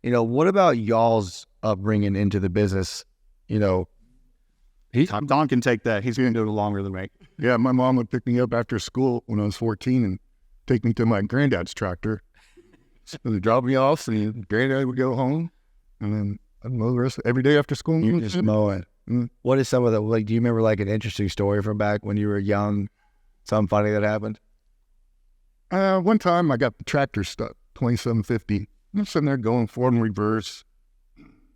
A: What about y'all's upbringing into the business?
B: Don can take that. He's going to do it longer than me.
D: Yeah, my mom would pick me up after school when I was 14 and take me to my granddad's tractor. So they'd drop me off, and granddad would go home, and then I'd mow the rest every day after school.
A: You just mow it. What is some of the, do you remember an interesting story from back when you were young? Something funny that happened?
D: One time I got the tractor stuck, 2750. I'm sitting there going forward and reverse.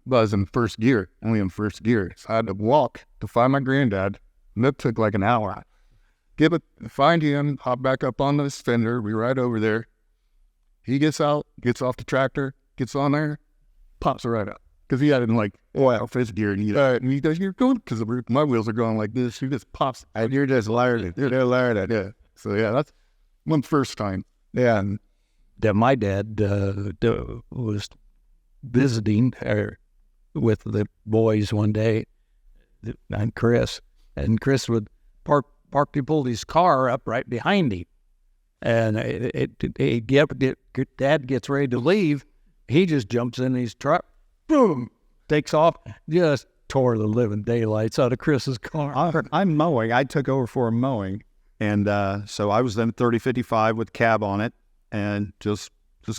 D: But I was in first gear, only in first gear. So I had to walk to find my granddad, and that took like an hour. Find him, hop back up on the fender, we ride over there. He gets out, gets off the tractor, gets on there, pops it right out. Because he had it in fifth gear, and he goes, you're going, because my wheels are going like this. He just pops.
A: And you're just learning. You're learning.
D: Yeah. So that's one first time.
A: Yeah.
C: That my dad was visiting with the boys one day, and Chris would he pulled his car up right behind him, and Dad gets ready to leave, he just jumps in his truck, boom, takes off, just tore the living daylights out of Chris's car.
B: I'm mowing. I took over for him mowing, and so I was then 3055 with cab on it, and just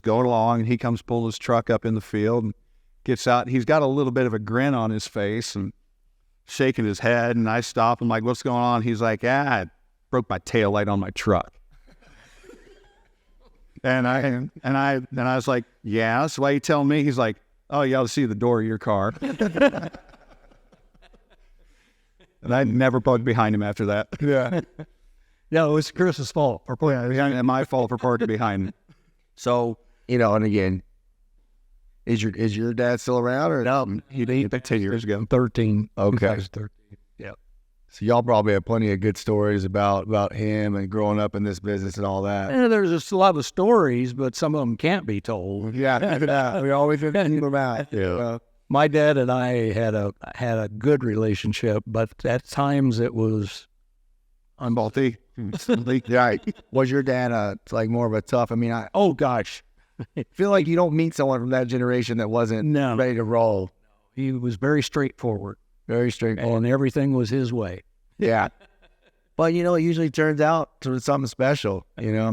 B: going along, and he comes pulling his truck up in the field and gets out. He's got a little bit of a grin on his face and shaking his head, and I stop. I'm like, what's going on? He's like, I broke my tail light on my truck. and I was like, yeah, that's why you tell me. He's like, oh, you ought to see the door of your car. And I never bugged behind him after that.
A: Yeah.
C: No, it was Chris's fault.
B: And my fault for parking behind him.
A: So, and again, is your dad still around or
C: No,
B: He died 10 years ago.
C: 13.
A: Okay.
C: 13. Yeah.
A: So y'all probably have plenty of good stories about him and growing up in this business and all that.
C: And there's just a lot of stories, but some of them can't be told.
A: Yeah. We always have them about.
D: Yeah.
C: My dad and I had a good relationship, but at times it was
B: Unfaulty.
A: Yeah. Was your dad more of a tough? I mean, I
C: oh gosh,
A: feel like you don't meet someone from that generation that wasn't ready to roll.
C: he was very straightforward,
A: Very straightforward.
C: and everything was his way.
A: Yeah. But it usually turns out to something special.
C: Yeah.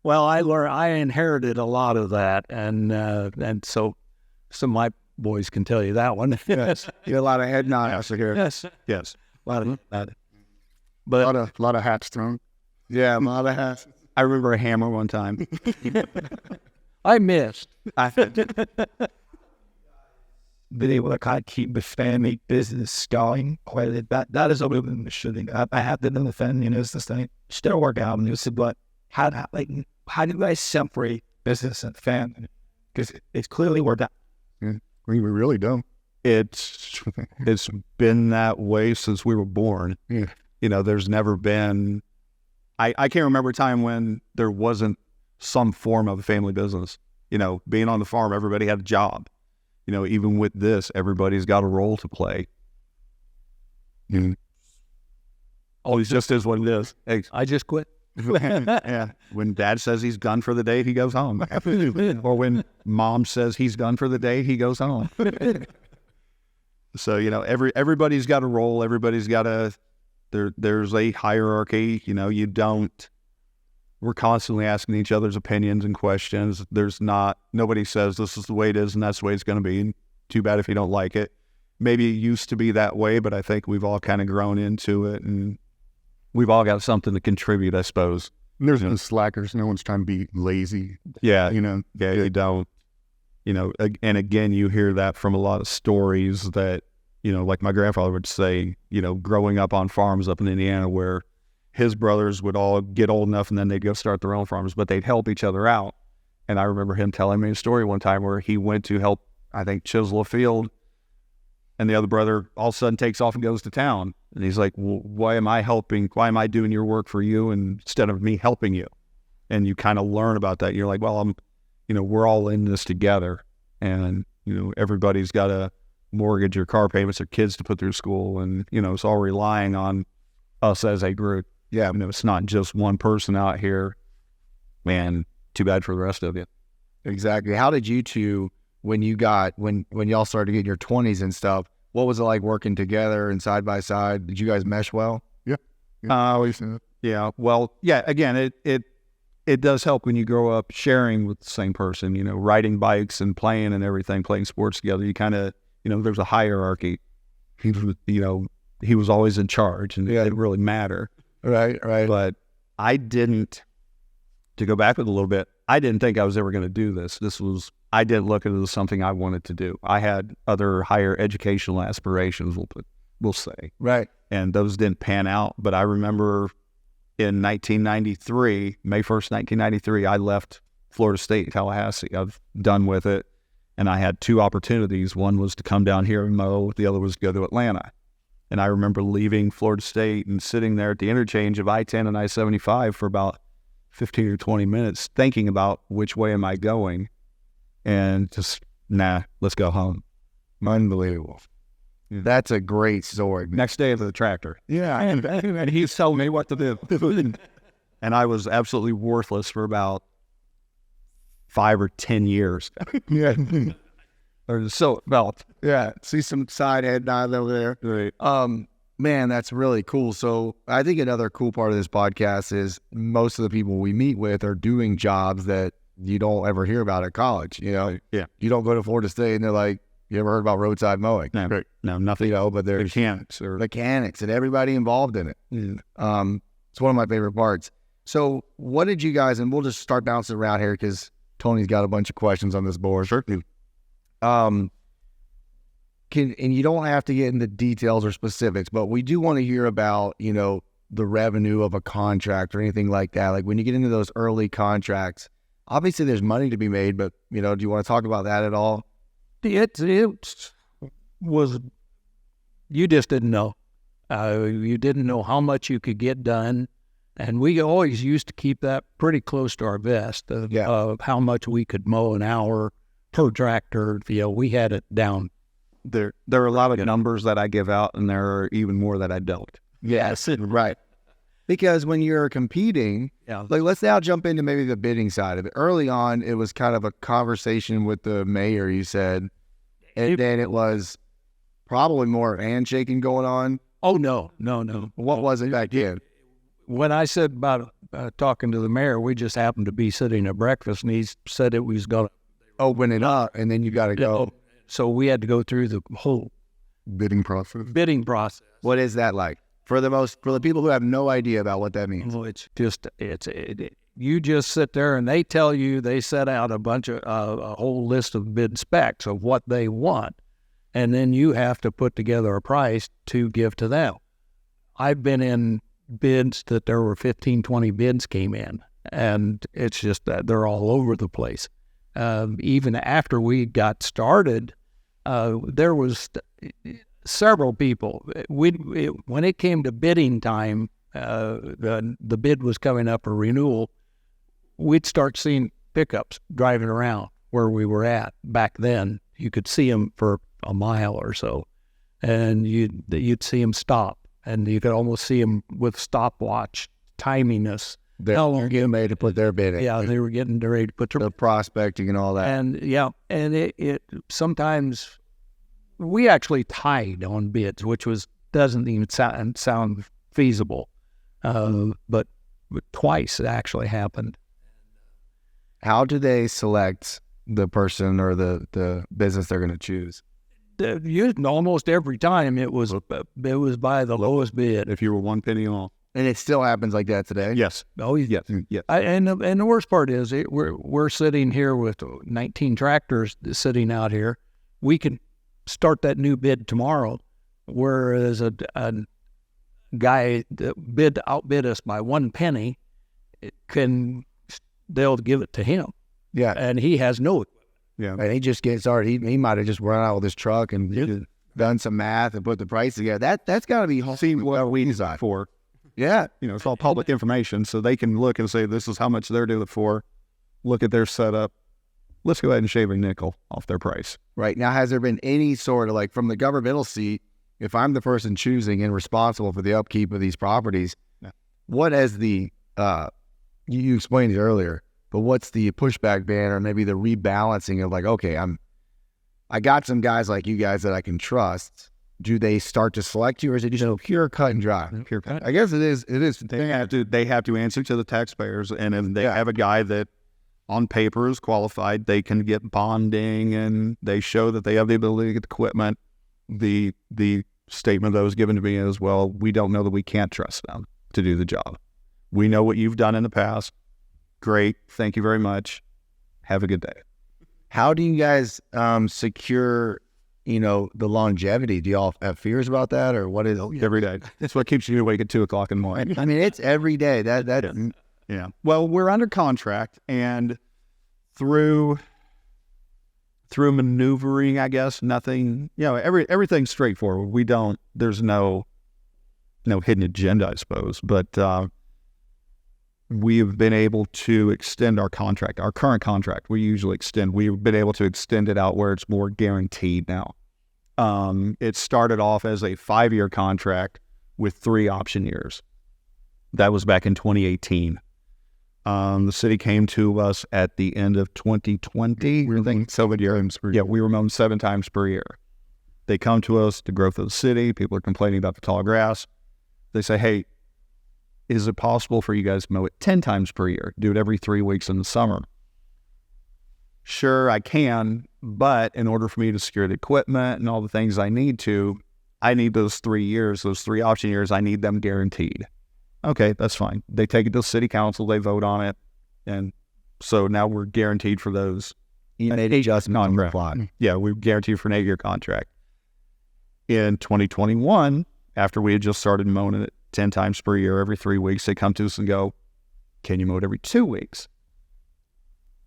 C: Well, Well, I inherited a lot of that, and so some of my boys can tell you that one.
A: Yes. You got a lot of head nods here.
C: Yes,
B: Yes.
C: a lot of that.
D: A
C: But
D: lot of hats thrown.
A: Yeah, a lot of hats.
B: I remember a hammer one time.
C: I missed.
E: Been able to kind of keep the family business going. That is a little bit shooting. I have been in the family, it's the thing. Still work out, but how do you guys separate business and family? Because it's clearly worked out.
D: Yeah, we really don't.
B: It's been that way since we were born.
D: Yeah.
B: There's never been. I can't remember a time when there wasn't some form of a family business. Being on the farm, everybody had a job. Even with this, everybody's got a role to play.
D: Mm.
B: Always just is what it is. Hey,
C: I just quit.
B: yeah. When dad says he's done for the day, he goes home. Or when mom says he's done for the day, he goes home. So, everybody's got a role. Everybody's got there's a hierarchy. We're constantly asking each other's opinions and questions. Nobody says this is the way it is and that's the way it's going to be. And too bad if you don't like it. Maybe it used to be that way, but I think we've all kind of grown into it and we've all got something to contribute, I suppose.
D: And there's no slackers. No one's trying to be lazy.
B: Yeah.
D: Yeah.
B: You don't, and again, you hear that from a lot of stories that, like my grandfather would say, growing up on farms up in Indiana where his brothers would all get old enough and then they'd go start their own farms, but they'd help each other out. And I remember him telling me a story one time where he went to help, I think, chisel a field, and the other brother all of a sudden takes off and goes to town. And he's like, well, why am I doing your work for you instead of me helping you? And you kind of learn about that. You're like, well, we're all in this together. And, everybody's got to mortgage your car payments, their kids to put through school. And, it's all relying on us as a group.
A: Yeah.
B: It's not just one person out here. Man, too bad for the rest of you.
A: Exactly. How did you two, when y'all started to get in your 20s and stuff, what was it like working together and side by side? Did you guys mesh well?
B: Yeah. Well, yeah, again, it does help when you grow up sharing with the same person, riding bikes and playing and everything, playing sports together. You kind of, there's a hierarchy. He was always in charge and it didn't really matter.
A: Right.
B: But to go back with a little bit, I didn't think I was ever going to do this. I didn't look at it as something I wanted to do. I had other higher educational aspirations, we'll say.
A: Right.
B: And those didn't pan out. But I remember in 1993, May 1st, 1993, I left Florida State, Tallahassee. I've done with it. And I had two opportunities. One was to come down here and mow. The other was to go to Atlanta. And I remember leaving Florida State and sitting there at the interchange of I-10 and I-75 for about 15 or 20 minutes thinking about which way am I going, and just, let's go home.
A: Unbelievable. Yeah. That's a great story.
B: Next day at the tractor.
A: Yeah.
B: And he's telling me what to do. And I was absolutely worthless for about 5 or 10 years.
A: Yeah.
B: Or so about.
A: Yeah. See some side head nod over there.
B: Right.
A: Man, that's really cool. So I think another cool part of this podcast is most of the people we meet with are doing jobs that you don't ever hear about at college.
B: Yeah.
A: You don't go to Florida State and they're like, you ever heard about roadside mowing?
B: No, right. No, nothing.
A: But there's mechanics and everybody involved in it.
B: Yeah.
A: It's one of my favorite parts. So what did you guys, and we'll just start bouncing around here because Tony's got a bunch of questions on this board.
B: Sure.
A: And you don't have to get into details or specifics, but we do want to hear about, the revenue of a contract or anything like that. Like when you get into those early contracts, obviously there's money to be made, but, do you want to talk about that at all?
C: It was, you just didn't know. You didn't know how much you could get done. And we always used to keep that pretty close to our vest of how much we could mow an hour per tractor. We had it down.
B: There are a lot of numbers that I give out, and there are even more that I don't.
A: Yes, right. Because when you're competing, like let's now jump into maybe the bidding side of it. Early on, it was kind of a conversation with the mayor, you said, and then it was probably more handshaking going on.
C: Oh, no.
A: What was it back then?
C: when I said about talking to the mayor, we just happened to be sitting at breakfast, and he said it was going to
A: Open it up, and then you got to go.
C: So we had to go through the whole
D: Bidding process.
C: bidding process.
A: What is that like for the people who have no idea about what that means?
C: Well, it's just you just sit there and they tell you, they set out a bunch of a whole list of bid specs of what they want, and then you have to put together a price to give to them. I've been in bids that there were 15, 20 bids came in, and it's just that they're all over the place. Even after we got started, there was several people. When it came to bidding time, the bid was coming up for renewal, we'd start seeing pickups driving around where we were at. Back then, you could see them for a mile or so, and you'd see them stop, and you could almost see them with stopwatch timing us.
A: They're getting ready to put their bid in.
C: Yeah, they were getting ready to put their
A: The prospecting and all that.
C: and it sometimes we actually tied on bids, which doesn't even sound feasible, but twice it actually happened.
A: How do they select the person or the business they're going to choose?
C: Almost every time it was by the lowest bid.
B: If you were 1 penny off.
A: And it still happens like that today?
B: Yes.
C: Oh,
B: Yes. Yes.
C: And the worst part is we're sitting here with 19 tractors sitting out here. We can start that new bid tomorrow, whereas a guy that outbid us by 1 penny, they'll give it to him,
A: Yeah.
C: and he has no.
B: Yeah.
A: And he just gets started. He might have just run out with his truck and just done some math and put the price together. That's got to be
B: See what we decide for.
A: Yeah.
B: You know, it's all public information, so they can look and say, this is how much they're doing it for. Look at their setup. Let's go ahead and shave a nickel off their price.
A: Right. Now, has there been any sort of, like, from the governmental seat, if I'm the person choosing and responsible for the upkeep of these properties, what is the, you explained it earlier, but what's the pushback ban or maybe the rebalancing of like, okay, I got some guys like you guys that I can trust. Do they start to select you, or is it just pure cut and dry?
B: Pure cut.
A: I guess it is. It is.
B: They have to answer to the taxpayers, and if they have a guy that on paper is qualified, they can get bonding, and they show that they have the ability to get the equipment. The statement that was given to me is, well, we don't know that we can't trust them to do the job. We know what you've done in the past. Great. Thank you very much. Have a good day.
A: How do you guys secure, the longevity? Do y'all have fears about that, or what is it?
B: Every day. That's what keeps you awake at 2 o'clock in the morning.
A: I mean, it's every day.
B: Yeah. Well, we're under contract, and through maneuvering, I guess, nothing, everything's straightforward. There's no hidden agenda, I suppose, but we've been able to extend our contract, our current contract. We've been able to extend it out where it's more guaranteed now. It started off as a 5-year contract with 3 option years. That was back in 2018. The city came to us at the end of 2020.
D: We were mowing 7 times per year.
B: Yeah, we were mowing 7 times per year. They come to us, the growth of the city. People are complaining about the tall grass. They say, hey, is it possible for you guys to mow it 10 times per year? Do it every 3 weeks in the summer? Sure, I can, but in order for me to secure the equipment and all the things I need those 3 years, those 3 option years, I need them guaranteed. Okay, that's fine. They take it to the city council, they vote on it, and so now we're guaranteed for those.
A: You made adjustments on the fly.
B: Yeah, we're guaranteed for an 8-year contract. In 2021, after we had just started mowing it 10 times per year, every 3 weeks, they come to us and go, can you mow it every 2 weeks?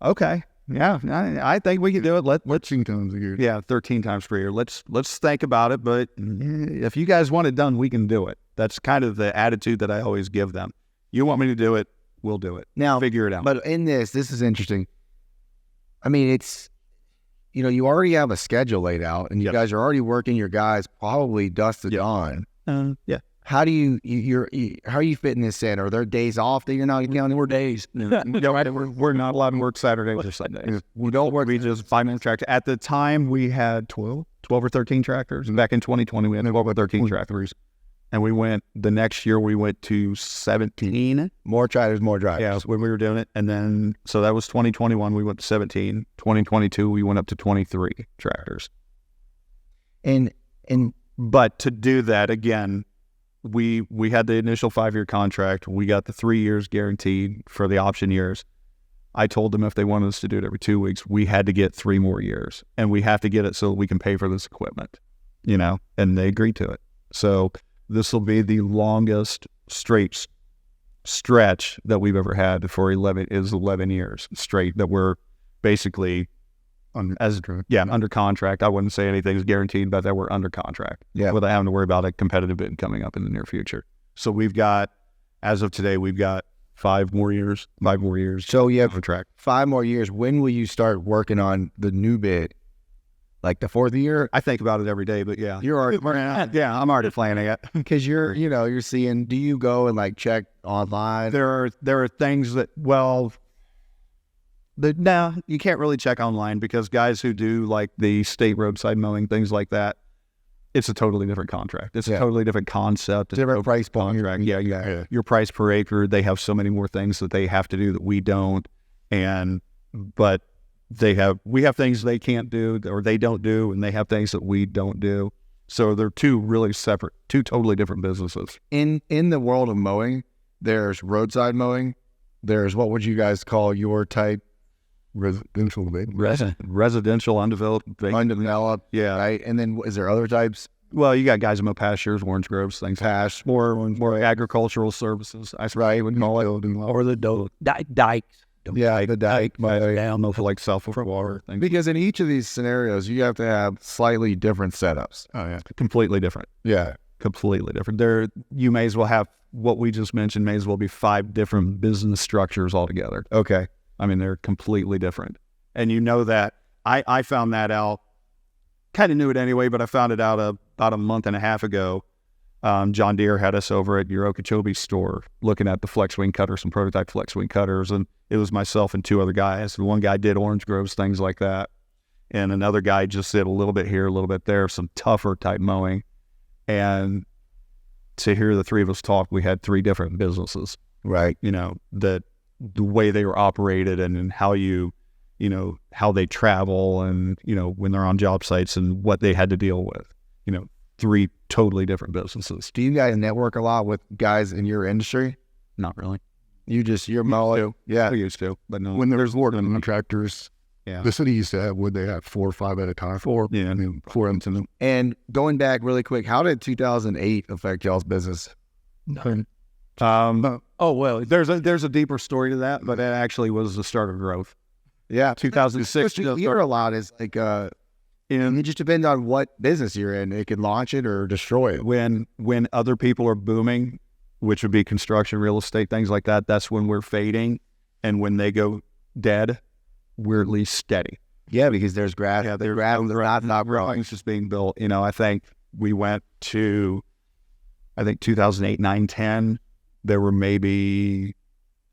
B: Okay. Yeah, I think we can do it.
D: 13 times a year.
B: Yeah, 13 times per year. Let's think about it, but if you guys want it done, we can do it. That's kind of the attitude that I always give them. You want me to do it, we'll do it.
A: Now,
B: figure it out.
A: But in this is interesting. I mean, it's, you already have a schedule laid out, and you guys are already working your guys probably dusk to dawn.
B: Yeah.
A: How do how are you fitting this in? Are there days off that you're not counting?
C: We're days.
B: We're not allowed to work Saturdays or Sundays. We don't work. We just find a tractor. At the time, we had 12 or 13 tractors. And back in 2020, we had 12 or 13 tractors. And the next year we went to 17.
A: More tractors, more drivers.
B: Yeah, when we were doing it. And then, so that was 2021, we went to 17. 2022, we went up to 23 tractors. But to do that, again, we had the initial 5-year contract. We got the 3 years guaranteed for the option years. I told them if they wanted us to do it every 2 weeks, we had to get 3 more years. And we have to get it so that we can pay for this equipment, and they agreed to it. So this will be the longest straight stretch that we've ever had for 11 years straight that we're basically under contract. I wouldn't say anything's guaranteed, but that we're under contract without having to worry about a competitive bid coming up in the near future. So we've got, as of today, we've got 5 more years.
A: So you have
B: contract.
A: 5 more years. When will you start working on the new bid? Like the 4th year?
B: I think about it every day, but yeah.
A: You're already
B: I'm already planning it.
A: because you're seeing. Do you go and like check online?
B: There are things that no, you can't really check online because guys who do like the state roadside mowing, things like that, it's a totally different contract. It's a totally different concept.
A: Different price point.
B: Contract. Yeah. Your price per acre. They have so many more things that they have to do that we don't. But we have things they can't do or they don't do, and they have things that we don't do. So they're two really separate, two totally different businesses.
A: In the world of mowing, there's roadside mowing. There's what would you guys call your type?
D: Residential,
B: Residential, undeveloped.
A: Undeveloped.
B: Yeah.
A: Right. And then is there other types?
B: Well, you got guys that mow pastures, orange groves, things. More agricultural services.
A: Right. Would call it.
C: Or the dikes.
A: Yeah, the dike.
B: Down for like self-water things.
A: Because in each of these scenarios, you have to have slightly different setups.
B: Oh, yeah. Completely different.
A: Yeah.
B: Completely different. You may as well have what we just mentioned, may as well be 5 different business structures altogether.
A: Okay.
B: I mean, they're completely different. And you know that. I found that out, kind of knew it anyway, but I found it out about a month and a half ago. John Deere had us over at your Okeechobee store looking at the flex wing cutters, some prototype flex wing cutters, and it was myself and 2 other guys. And one guy did orange groves, things like that, and another guy just did a little bit here, a little bit there, some tougher type mowing. And to hear the 3 of us talk, we had 3 different businesses,
A: right?
B: That the way they were operated and how how they travel and when they're on job sites and what they had to deal with. 3 totally different businesses.
A: Do you guys network a lot with guys in your industry?
B: Not really.
A: You're mowing? Yeah.
B: I used to, but no.
D: When there's more than contractors,
B: yeah.
D: The city used to have, would they have 4 or 5 at a time?
B: 4. Yeah.
D: I mean, 4 of them.
A: And going back really quick, how did 2008 affect y'all's business?
C: Oh, well,
B: there's a deeper story to that, but that actually was the start of growth.
A: Yeah.
B: 2006.
A: What you hear a lot is like, it just depends on what business you're in. It can launch it or destroy it.
B: When other people are booming, which would be construction, real estate, things like that, that's when we're fading. And when they go dead, we're at least steady.
A: Yeah, because there's grass.
B: Yeah, there's not growing. It's just being built. I think we went to, 2008, 9, 10. There were maybe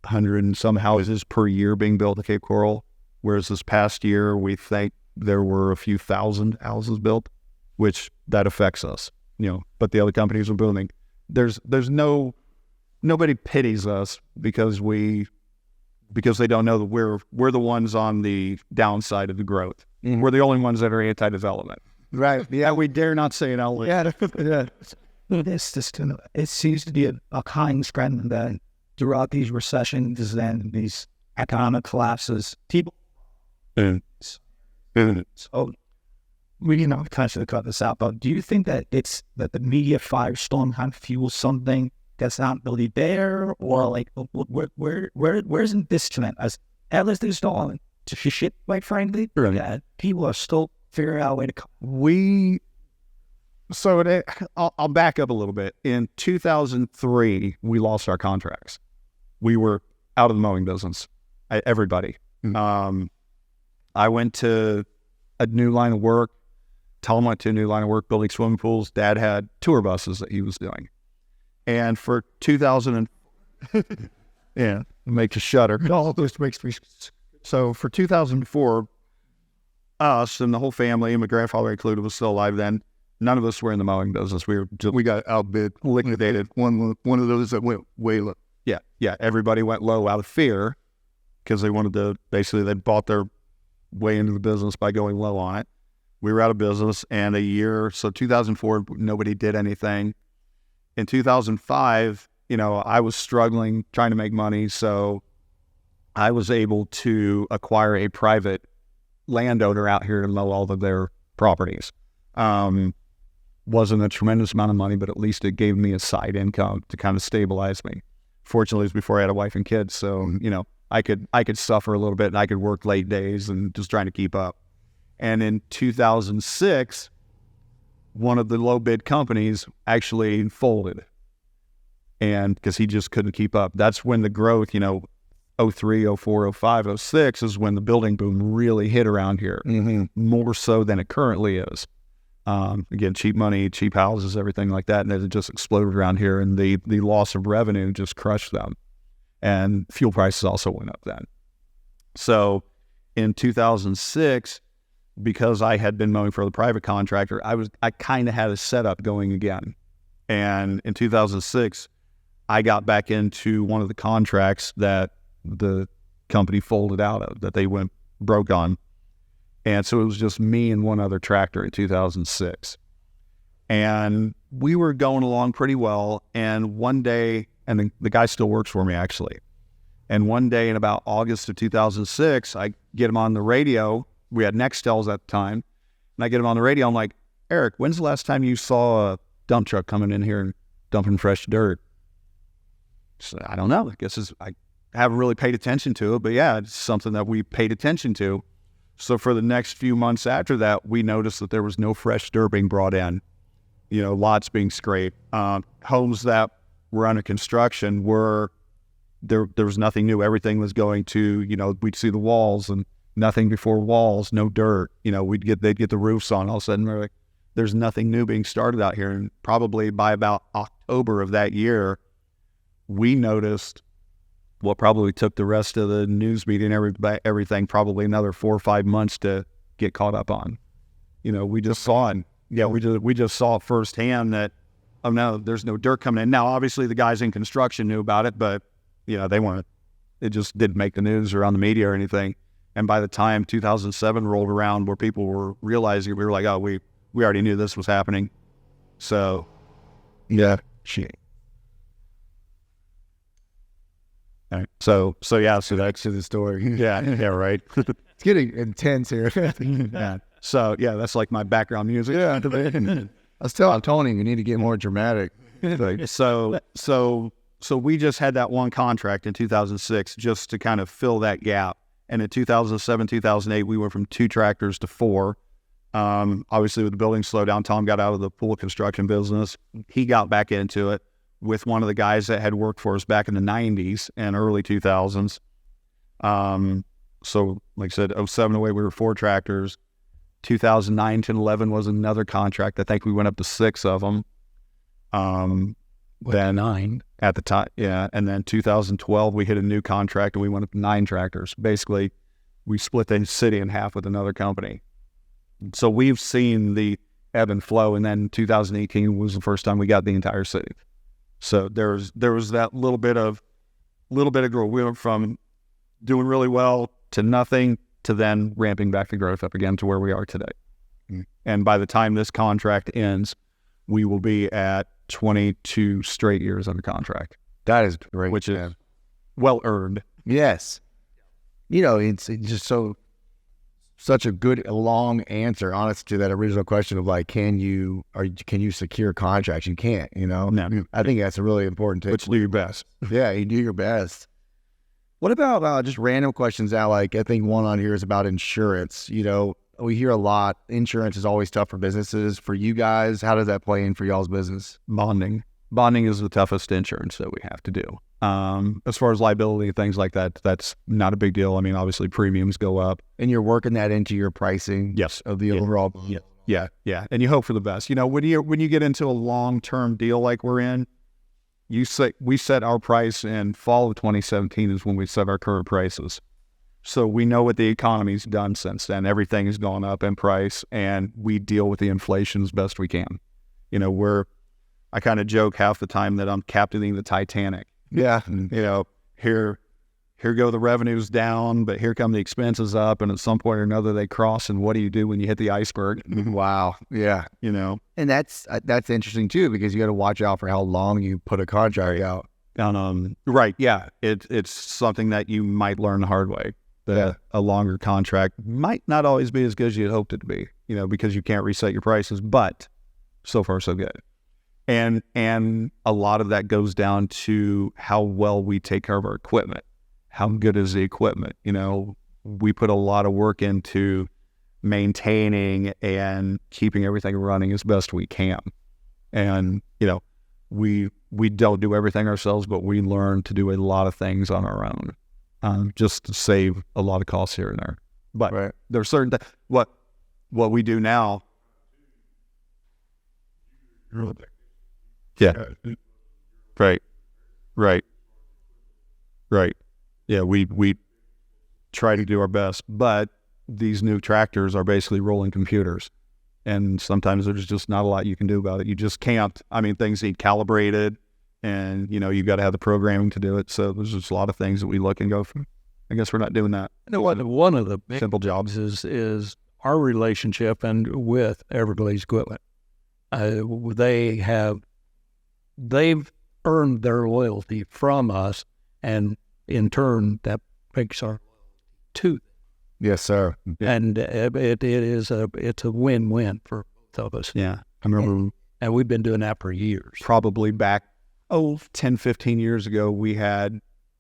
B: 100 and some houses per year being built at Cape Coral. Whereas this past year, we think there were a few thousand houses built, which that affects us, but the other companies are booming. There's nobody pities us because they don't know that we're the ones on the downside of the growth. Mm-hmm. We're the only ones that are anti-development.
A: Right.
B: Yeah. We dare not say it out loud.
E: Yeah. It seems to be a common trend that throughout these recessions and these economic collapses, people. So we kind of cut this out, but do you think that it's that the media firestorm kind of fuels something that's not really there, or like where's in this trend? As least there's no to shit, quite frankly, that people are still figuring out a way to come.
B: I'll back up a little bit. In 2003, we lost our contracts. We were out of the mowing business. Everybody.
D: Mm-hmm.
B: I went to a new line of work. Tom went to a new line of work, building swimming pools. Dad had tour buses that he was doing. And for 2000, yeah, makes a shudder.
E: All those makes me.
B: So for 2004, us and the whole family, and my grandfather included, was still alive then. None of us were in the mowing business. We were just
D: We got outbid,
B: liquidated.
D: One of those that went way low.
B: Yeah. Everybody went low out of fear because they wanted to, basically they bought their way into the business by going low on it. We were out of business, and so 2004, nobody did anything. In 2005, I was struggling trying to make money, so I was able to acquire a private landowner out here to mow all of their properties. Wasn't a tremendous amount of money, but at least it gave me a side income to kind of stabilize me. Fortunately, it was before I had a wife and kids, so I could suffer a little bit, and I could work late days and just trying to keep up. And in 2006, one of the low bid companies actually folded, and because he just couldn't keep up. That's when the growth, 03, 04, 05, 06 is when the building boom really hit around here, more so than it currently is. Again, cheap money, cheap houses, everything like that, and it just exploded around here, and the loss of revenue just crushed them. And fuel prices also went up then. So in 2006, because I had been mowing for the private contractor, I kind of had a setup going again. And in 2006, I got back into one of the contracts that the company folded out of, that they went broke on. And so it was just me and one other tractor in 2006. And we were going along pretty well. And one day, and the guy still works for me actually. And one day in about August of 2006, I get him on the radio. We had Nextels at the time. And I get him on the radio. I'm like, Eric, when's the last time you saw a dump truck coming in here and dumping fresh dirt? So I don't know. I guess I haven't really paid attention to it, but yeah, it's something that we paid attention to. So for the next few months after that, we noticed that there was no fresh dirt being brought in, lots being scraped. Homes that were under construction there was nothing new. Everything was going to, we'd see the walls and nothing before walls, no dirt. They'd get the roofs on. All of a sudden, we're like, there's nothing new being started out here. And probably by about October of that year, we noticed what probably took the rest of the news media and everything probably another 4 or 5 months to get caught up on. We just saw it. Yeah, we just saw it firsthand that, oh no, there's no dirt coming in. Now, obviously, the guys in construction knew about it, but they weren't. It just didn't make the news or on the media or anything. And by the time 2007 rolled around, where people were realizing, we were like, oh, we already knew this was happening. So,
A: Yeah.
B: all right. So
A: Back to the story.
B: yeah, right.
A: It's getting intense here.
B: Yeah. So yeah, that's like my background music.
A: Yeah. I was telling Tony, you need to get more dramatic.
B: So we just had that one contract in 2006 just to kind of fill that gap. And in 2007, 2008, we went from 2 tractors to 4. Obviously, with the building slowdown, Tom got out of the pool construction business. He got back into it with one of the guys that had worked for us back in the 90s and early 2000s. So, like I said, 07, 08, we were 4 tractors. 2009 to 11 was another contract. I think we went up to 6 of them.
C: Then 9
B: at the time, yeah. And then 2012, we hit a new contract and we went up to 9 tractors. Basically, we split the city in half with another company. So we've seen the ebb and flow. And then 2018 was the first time we got the entire city. So there was that little bit of growth. We went from doing really well to nothing to then ramping back the growth up again to where we are today. And by the time this contract ends, we will be at 22 straight years under contract.
A: That is great.
B: Which is well earned.
A: Yes. It's just such a good long answer, honest, to that original question of like, can you secure contracts? You can't,
B: No.
A: I think that's a really important tip.
B: But you do your best.
A: Yeah, you do your best. What about just random questions now? Like, I think one on here is about insurance. We hear a lot. Insurance is always tough for businesses. For you guys, how does that play in for y'all's business?
B: Bonding is the toughest insurance that we have to do. As far as liability, things like that, that's not a big deal. I mean, obviously premiums go up.
A: And you're working that into your pricing
B: Yes.
A: of the overall.
B: Yeah. And you hope for the best. When you get into a long-term deal like we're in, we set our price in fall of 2017 is when we set our current prices. So we know what the economy's done since then. Everything has gone up in price, and we deal with the inflation as best we can. You know, I kind of joke half the time that I'm captaining the Titanic.
A: Yeah.
B: You know, here go the revenues down, but here come the expenses up, and at some point or another they cross. And what do you do when you hit the iceberg?
A: Wow. Yeah.
B: You know,
A: And that's interesting too, because you got to watch out for how long you put a contract out.
B: right? Yeah, it's something that you might learn the hard way. That a longer contract might not always be as good as you'd hoped it to be. You know, because you can't reset your prices, but so far so good. And a lot of that goes down to how well we take care of our equipment. How good is the equipment? You know, we put a lot of work into maintaining and keeping everything running as best we can. And, you know, we don't do everything ourselves, but we learn to do a lot of things on our own, just to save a lot of costs here and there. But there are certain what we do now. Yeah. Right. Yeah, we try to do our best, but these new tractors are basically rolling computers, and sometimes there's just not a lot you can do about it. You just can't. I mean, things need calibrated, and you know you've got to have the programming to do it. So there's just a lot of things that we look and go, I guess we're not doing that.
C: One of the big
B: Simple jobs
C: is our relationship and with Everglades Equipment. They've earned their loyalty from us, and in turn, that makes our loyalty to them.
A: Yes, sir.
C: And it's a win-win for both of us.
B: Yeah, I remember,
C: and we've been doing that for years.
B: Probably back 10, 15 years ago, we had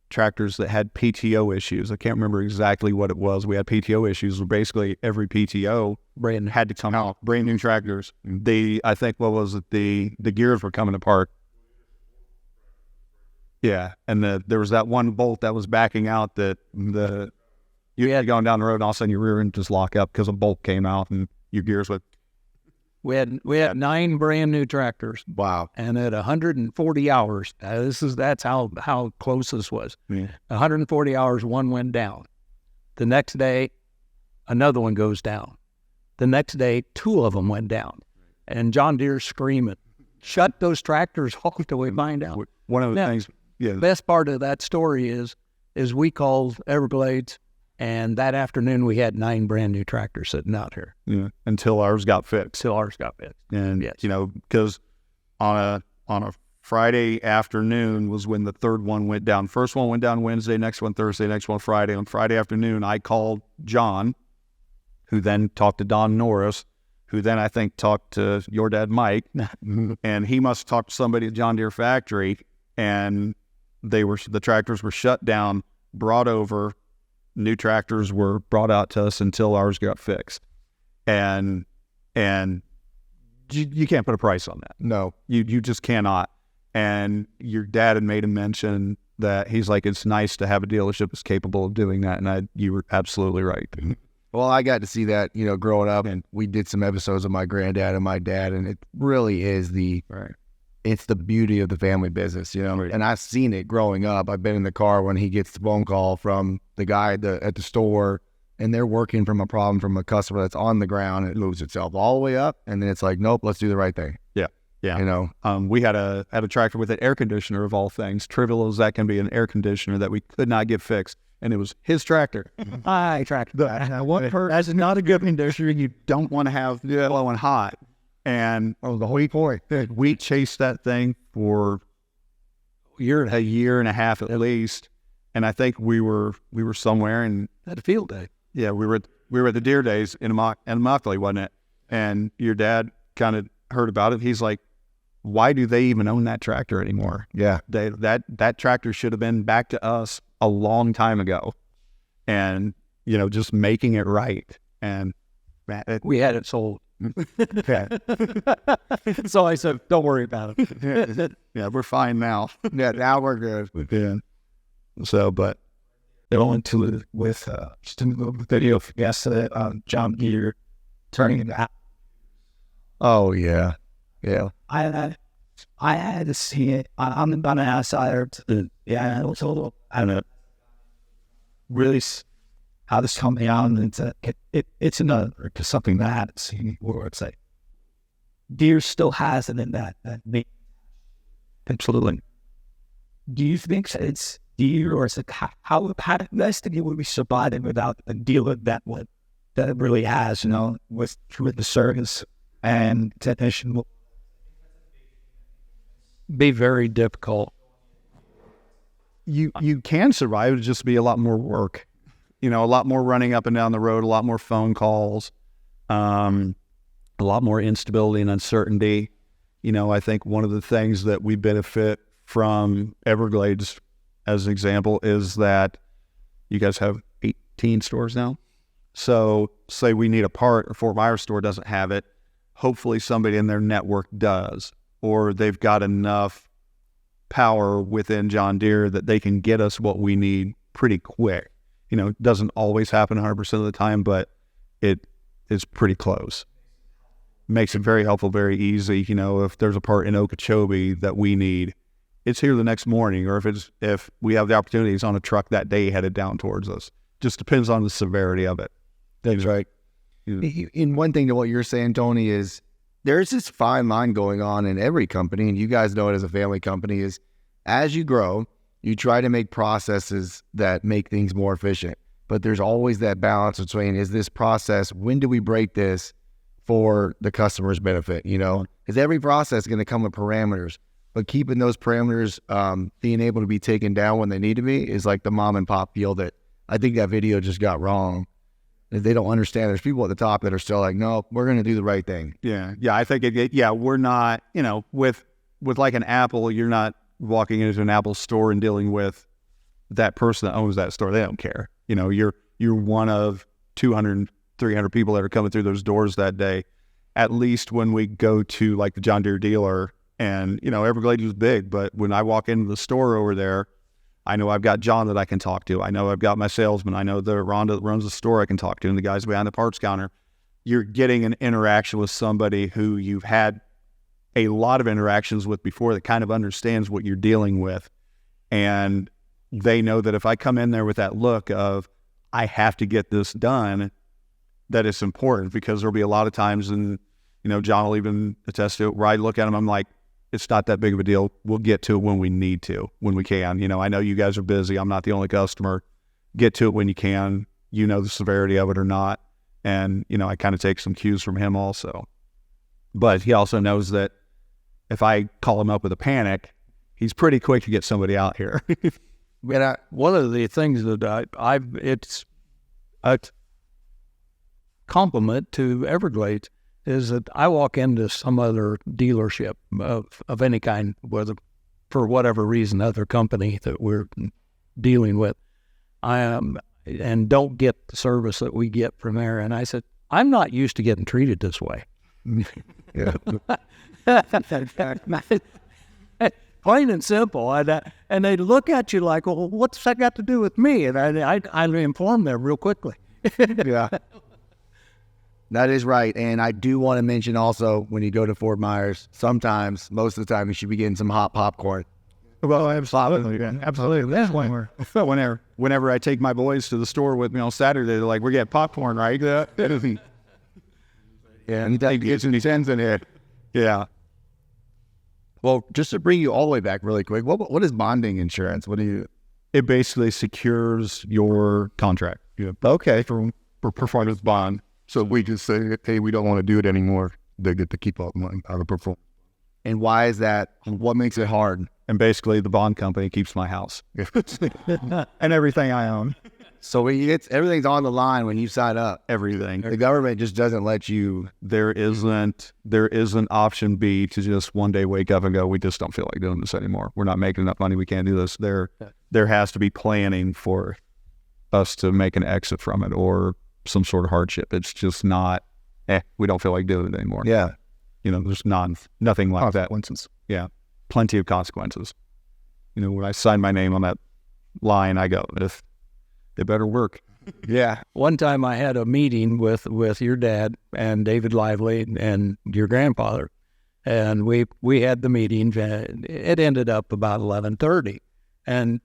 B: tractors that had PTO issues. I can't remember exactly what it was. We had PTO issues where basically every PTO had to come out, brand new tractors. I think, what was it? The gears were coming apart. Yeah, and there was that one bolt that was backing out that you had gone down the road, and all of a sudden your rear end just lock up because a bolt came out and your gears would.
C: We had 9 brand new tractors.
A: Wow.
C: And at 140 hours, that's how close this was.
B: Yeah.
C: 140 hours, one went down. The next day, another one goes down. The next day, 2 of them went down. And John Deere's screaming, shut those tractors off till we find out.
B: One of the things,
C: The best part of that story is we called Everglades, and that afternoon we had 9 brand new tractors sitting out here.
B: Yeah, until ours got fixed.
C: And
B: you know, because on a Friday afternoon was when the third one went down. First one went down Wednesday, next one Thursday, next one Friday. On Friday afternoon, I called John, who then talked to Don Norris, who then I think talked to your dad, Mike, and he must have talked to somebody at John Deere factory, and the tractors were shut down, brought over. New tractors were brought out to us until ours got fixed, and you can't put a price on that.
A: No,
B: you just cannot. And your dad had made a mention that he's like, it's nice to have a dealership that's capable of doing that, and you were absolutely right.
A: Well, I got to see that, growing up, and we did some episodes of my granddad and my dad, and it really is it's the beauty of the family business,
B: Right.
A: And I've seen it growing up. I've been in the car when he gets the phone call from the guy at the store, and they're working from a problem from a customer that's on the ground. It moves itself all the way up, and then it's like, nope, let's do the right thing.
B: Yeah. We had a tractor with an air conditioner of all things, trivial as that can be, an air conditioner that we could not get fixed, and it was his tractor.
C: I tractor.
B: That's not a good conditioner. You don't want to have blowing hot. And
A: The whole point.
B: we chased that thing for a year and a half at least. And I think we were somewhere, and
C: At a field day.
B: yeah, we were at the Deer Days in Immokalee, wasn't it? And your dad kind of heard about it. He's like, why do they even own that tractor anymore?
A: Yeah.
B: That tractor should have been back to us a long time ago, and just making it right. And
C: We had it sold.
B: yeah,
C: So I said, don't worry about it.
B: yeah, we're fine now.
A: Yeah, now we're good.
B: Yeah. So, but
E: Going to with just a little video of yesterday John Deere turning it out.
A: Oh, yeah. Yeah.
E: I had to see it. I'm on the outsider. I don't know. Really how this company out, and it's another to something that where it's like Deere still has it in that absolutely. Do you think it's Deere, or is it how best would we survive it without a dealer that it really has, with the service and technician?
C: Be very difficult.
B: You can survive. It'd just be a lot more work, a lot more running up and down the road, a lot more phone calls, a lot more instability and uncertainty. I think one of the things that we benefit from Everglades, as an example, is that you guys have 18 stores now. So say we need a part, or Fort Meyers store doesn't have it. Hopefully somebody in their network does, or they've got enough power within John Deere that they can get us what we need pretty quick. It doesn't always happen 100% of the time, but it is pretty close. Makes it very helpful, very easy. If there's a part in Okeechobee that we need, it's here the next morning, or if we have the opportunities on a truck that day headed down towards us. Just depends on the severity of it.
A: That's right. In one thing to what you're saying, Tony, is there's this fine line going on in every company, and you guys know it as a family company, is as you grow, you try to make processes that make things more efficient. But there's always that balance between, is this process, when do we break this for the customer's benefit, Because every process is going to come with parameters. But keeping those parameters being able to be taken down when they need to be is like the mom and pop deal that I think that video just got wrong. They don't understand. There's people at the top that are still like, no, we're going to do the right thing.
B: Yeah. I think, we're not, with like an Apple, you're not walking into an Apple store and dealing with that person that owns that store. They don't care. You're one of 200, 300 people that are coming through those doors that day. At least when we go to like the John Deere dealer, and, Everglades is big, but when I walk into the store over there, I know I've got John that I can talk to. I know I've got my salesman. I know the Rhonda that runs the store I can talk to, and the guys behind the parts counter. You're getting an interaction with somebody who you've had a lot of interactions with before that kind of understands what you're dealing with. And they know that if I come in there with that look of, I have to get this done, that it's important, because there'll be a lot of times, and, John will even attest to it, where I look at him, I'm like, it's not that big of a deal. We'll get to it when we need to, when we can. I know you guys are busy. I'm not the only customer. Get to it when you can. The severity of it or not. And, I kind of take some cues from him also. But he also knows that if I call him up with a panic, he's pretty quick to get somebody out here.
C: One of the things that it's a compliment to Everglades is that I walk into some other dealership of any kind, whether for whatever reason, other company that we're dealing with, and don't get the service that we get from there. And I said, I'm not used to getting treated this way.
A: Yeah.
C: Plain and simple. And they look at you like, well, what's that got to do with me? And I inform them real quickly.
A: Yeah. That is right. And I do want to mention also, when you go to Fort Myers, sometimes, most of the time, you should be getting some hot popcorn.
B: Well, absolutely. Yeah, absolutely. That's whenever I take my boys to the store with me on Saturday, they're like, we're getting popcorn, right?
A: Yeah. And that gets some sense in it.
B: Yeah.
A: Well, just to bring you all the way back really quick, what is bonding insurance?
B: It basically secures your contract.
D: Yeah. Okay. For performance bond. So we just say, hey, we don't want to do it anymore. They get to keep all the money out of performance.
A: And why is that? What makes it hard?
B: And basically, the bond company keeps my house and everything I own.
A: So everything's on the line when you sign up.
B: Everything.
A: The government just doesn't let you.
B: There isn't option B to just one day wake up and go, we just don't feel like doing this anymore. We're not making enough money. We can't do this. There has to be planning for us to make an exit from it, or some sort of hardship. It's just not, we don't feel like doing it anymore.
A: Yeah.
B: There's nothing like that. Yeah. Plenty of consequences. When I sign my name on that line, I go, if it better work.
A: Yeah.
C: One time I had a meeting with your dad and David Lively and your grandfather, and we had the meeting. It ended up about 11:30, and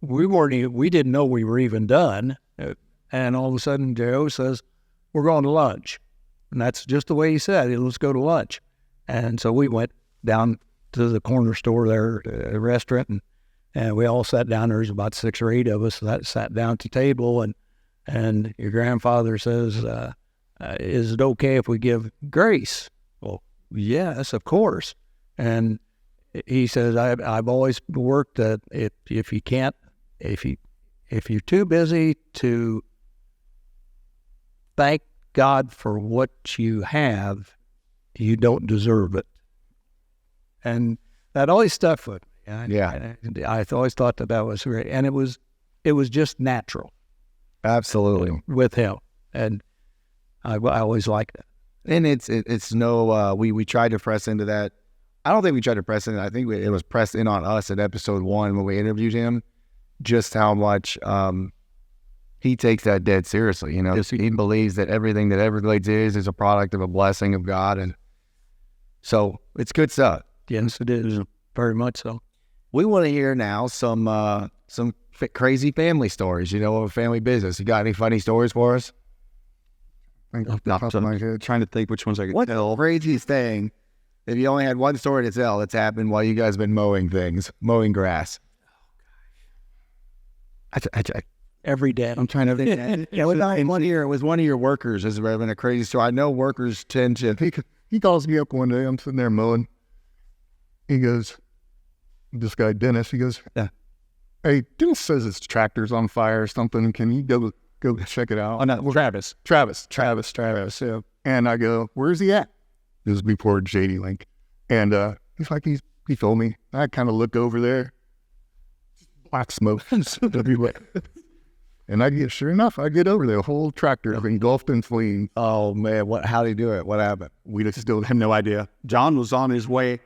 C: we didn't know we were even done. And all of a sudden, Joe says, we're going to lunch. And that's just the way he said it. Let's go to lunch. And so we went down to the corner store there, a restaurant, and we all sat down. There's about 6 or 8 of us that sat down at the table. And your grandfather says, is it okay if we give grace? Well, yes, of course. And he says, I've always worked that if you're too busy to thank God for what you have, you don't deserve it. And that always stuck with me. I always thought that was great. And it was just natural.
A: Absolutely.
C: With him. And I always liked it.
A: And it's no, we tried to press into that. I don't think we tried to press in. I think it was pressed in on us at episode 1 when we interviewed him, just how much he takes that dead seriously. You know, he believes that everything that Everglades is a product of a blessing of God. And so it's good stuff.
C: Yes, it is. Very much so.
A: We want to hear now some crazy family stories, you know, of a family business. You got any funny stories for us?
B: Trying to think which ones I could
A: What's
B: tell.
A: the craziest thing, if you only had one story to tell, that's happened while you guys have been mowing grass?
C: Every day.
A: I'm trying to think. It was one of your workers. Has there been a crazy story? I know workers tend to.
D: He calls me up one day. I'm sitting there mowing. He goes, this guy, Dennis, he goes,
A: yeah.
D: Hey, Dennis says his tractor's on fire or something. Can you go check it out?
B: Oh, no, Travis.
D: Yeah. And I go, where's he at? This was before JD Link. And he's like, he told me. I kind of look over there. Black smoke everywhere. And sure enough, I get over there. The whole tractor engulfed in flames.
A: Oh, man. How did he do it? What happened?
B: We just still have no idea. John was on his way.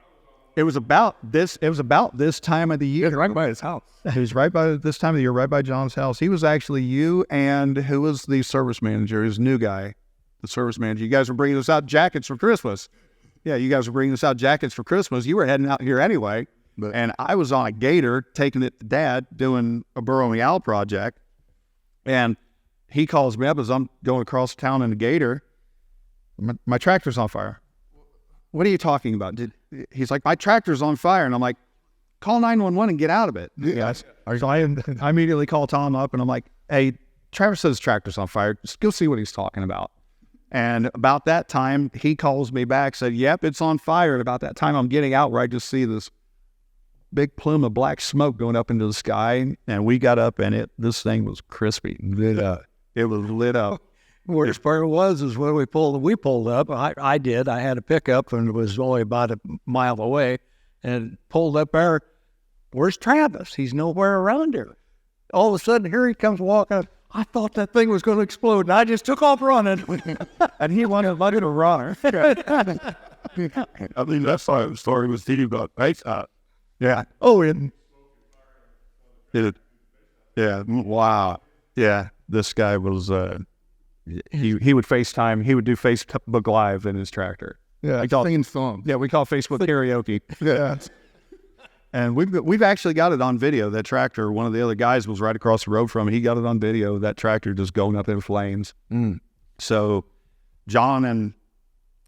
B: It was about this time of the year.
D: Right by his house.
B: It was right by this time of the year, right by John's house. He was actually you and who was the service manager, his new guy, the service manager. You guys were bringing us out jackets for Christmas. Yeah, you guys were bringing us out jackets for Christmas. You were heading out here anyway. And I was on a gator taking it to Dad doing a burrowing owl project. And he calls me up as I'm going across town in a gator. My tractor's on fire. What are you talking about? He's like, my tractor's on fire. And I'm like, call 911 and get out of it.
D: Yes.
B: So I immediately call Tom up and I'm like, hey, Travis says his tractor's on fire. Just go see what he's talking about. And about that time, he calls me back, said, yep, it's on fire. And about that time, I'm getting out where I just see this big plume of black smoke going up into the sky. And we got up and this thing was crispy. Lit up. It was lit up.
C: Worst part was when we pulled up. I did. I had a pickup and it was only about a mile away, and pulled up there. Where's Travis? He's nowhere around here. All of a sudden, here he comes walking. I thought that thing was going to explode, and I just took off running. And he wanted to run.
D: I mean, that's why the story was thinking about ice out.
B: Yeah.
C: Oh, and
B: yeah. Wow. Yeah. This guy was. He would FaceTime. He would do Facebook Live in his tractor.
D: Yeah, singing songs.
B: Yeah, we call Facebook karaoke.
D: Yeah.
B: And we've actually got it on video. That tractor, one of the other guys was right across the road from him. He got it on video. That tractor just going up in flames. So John and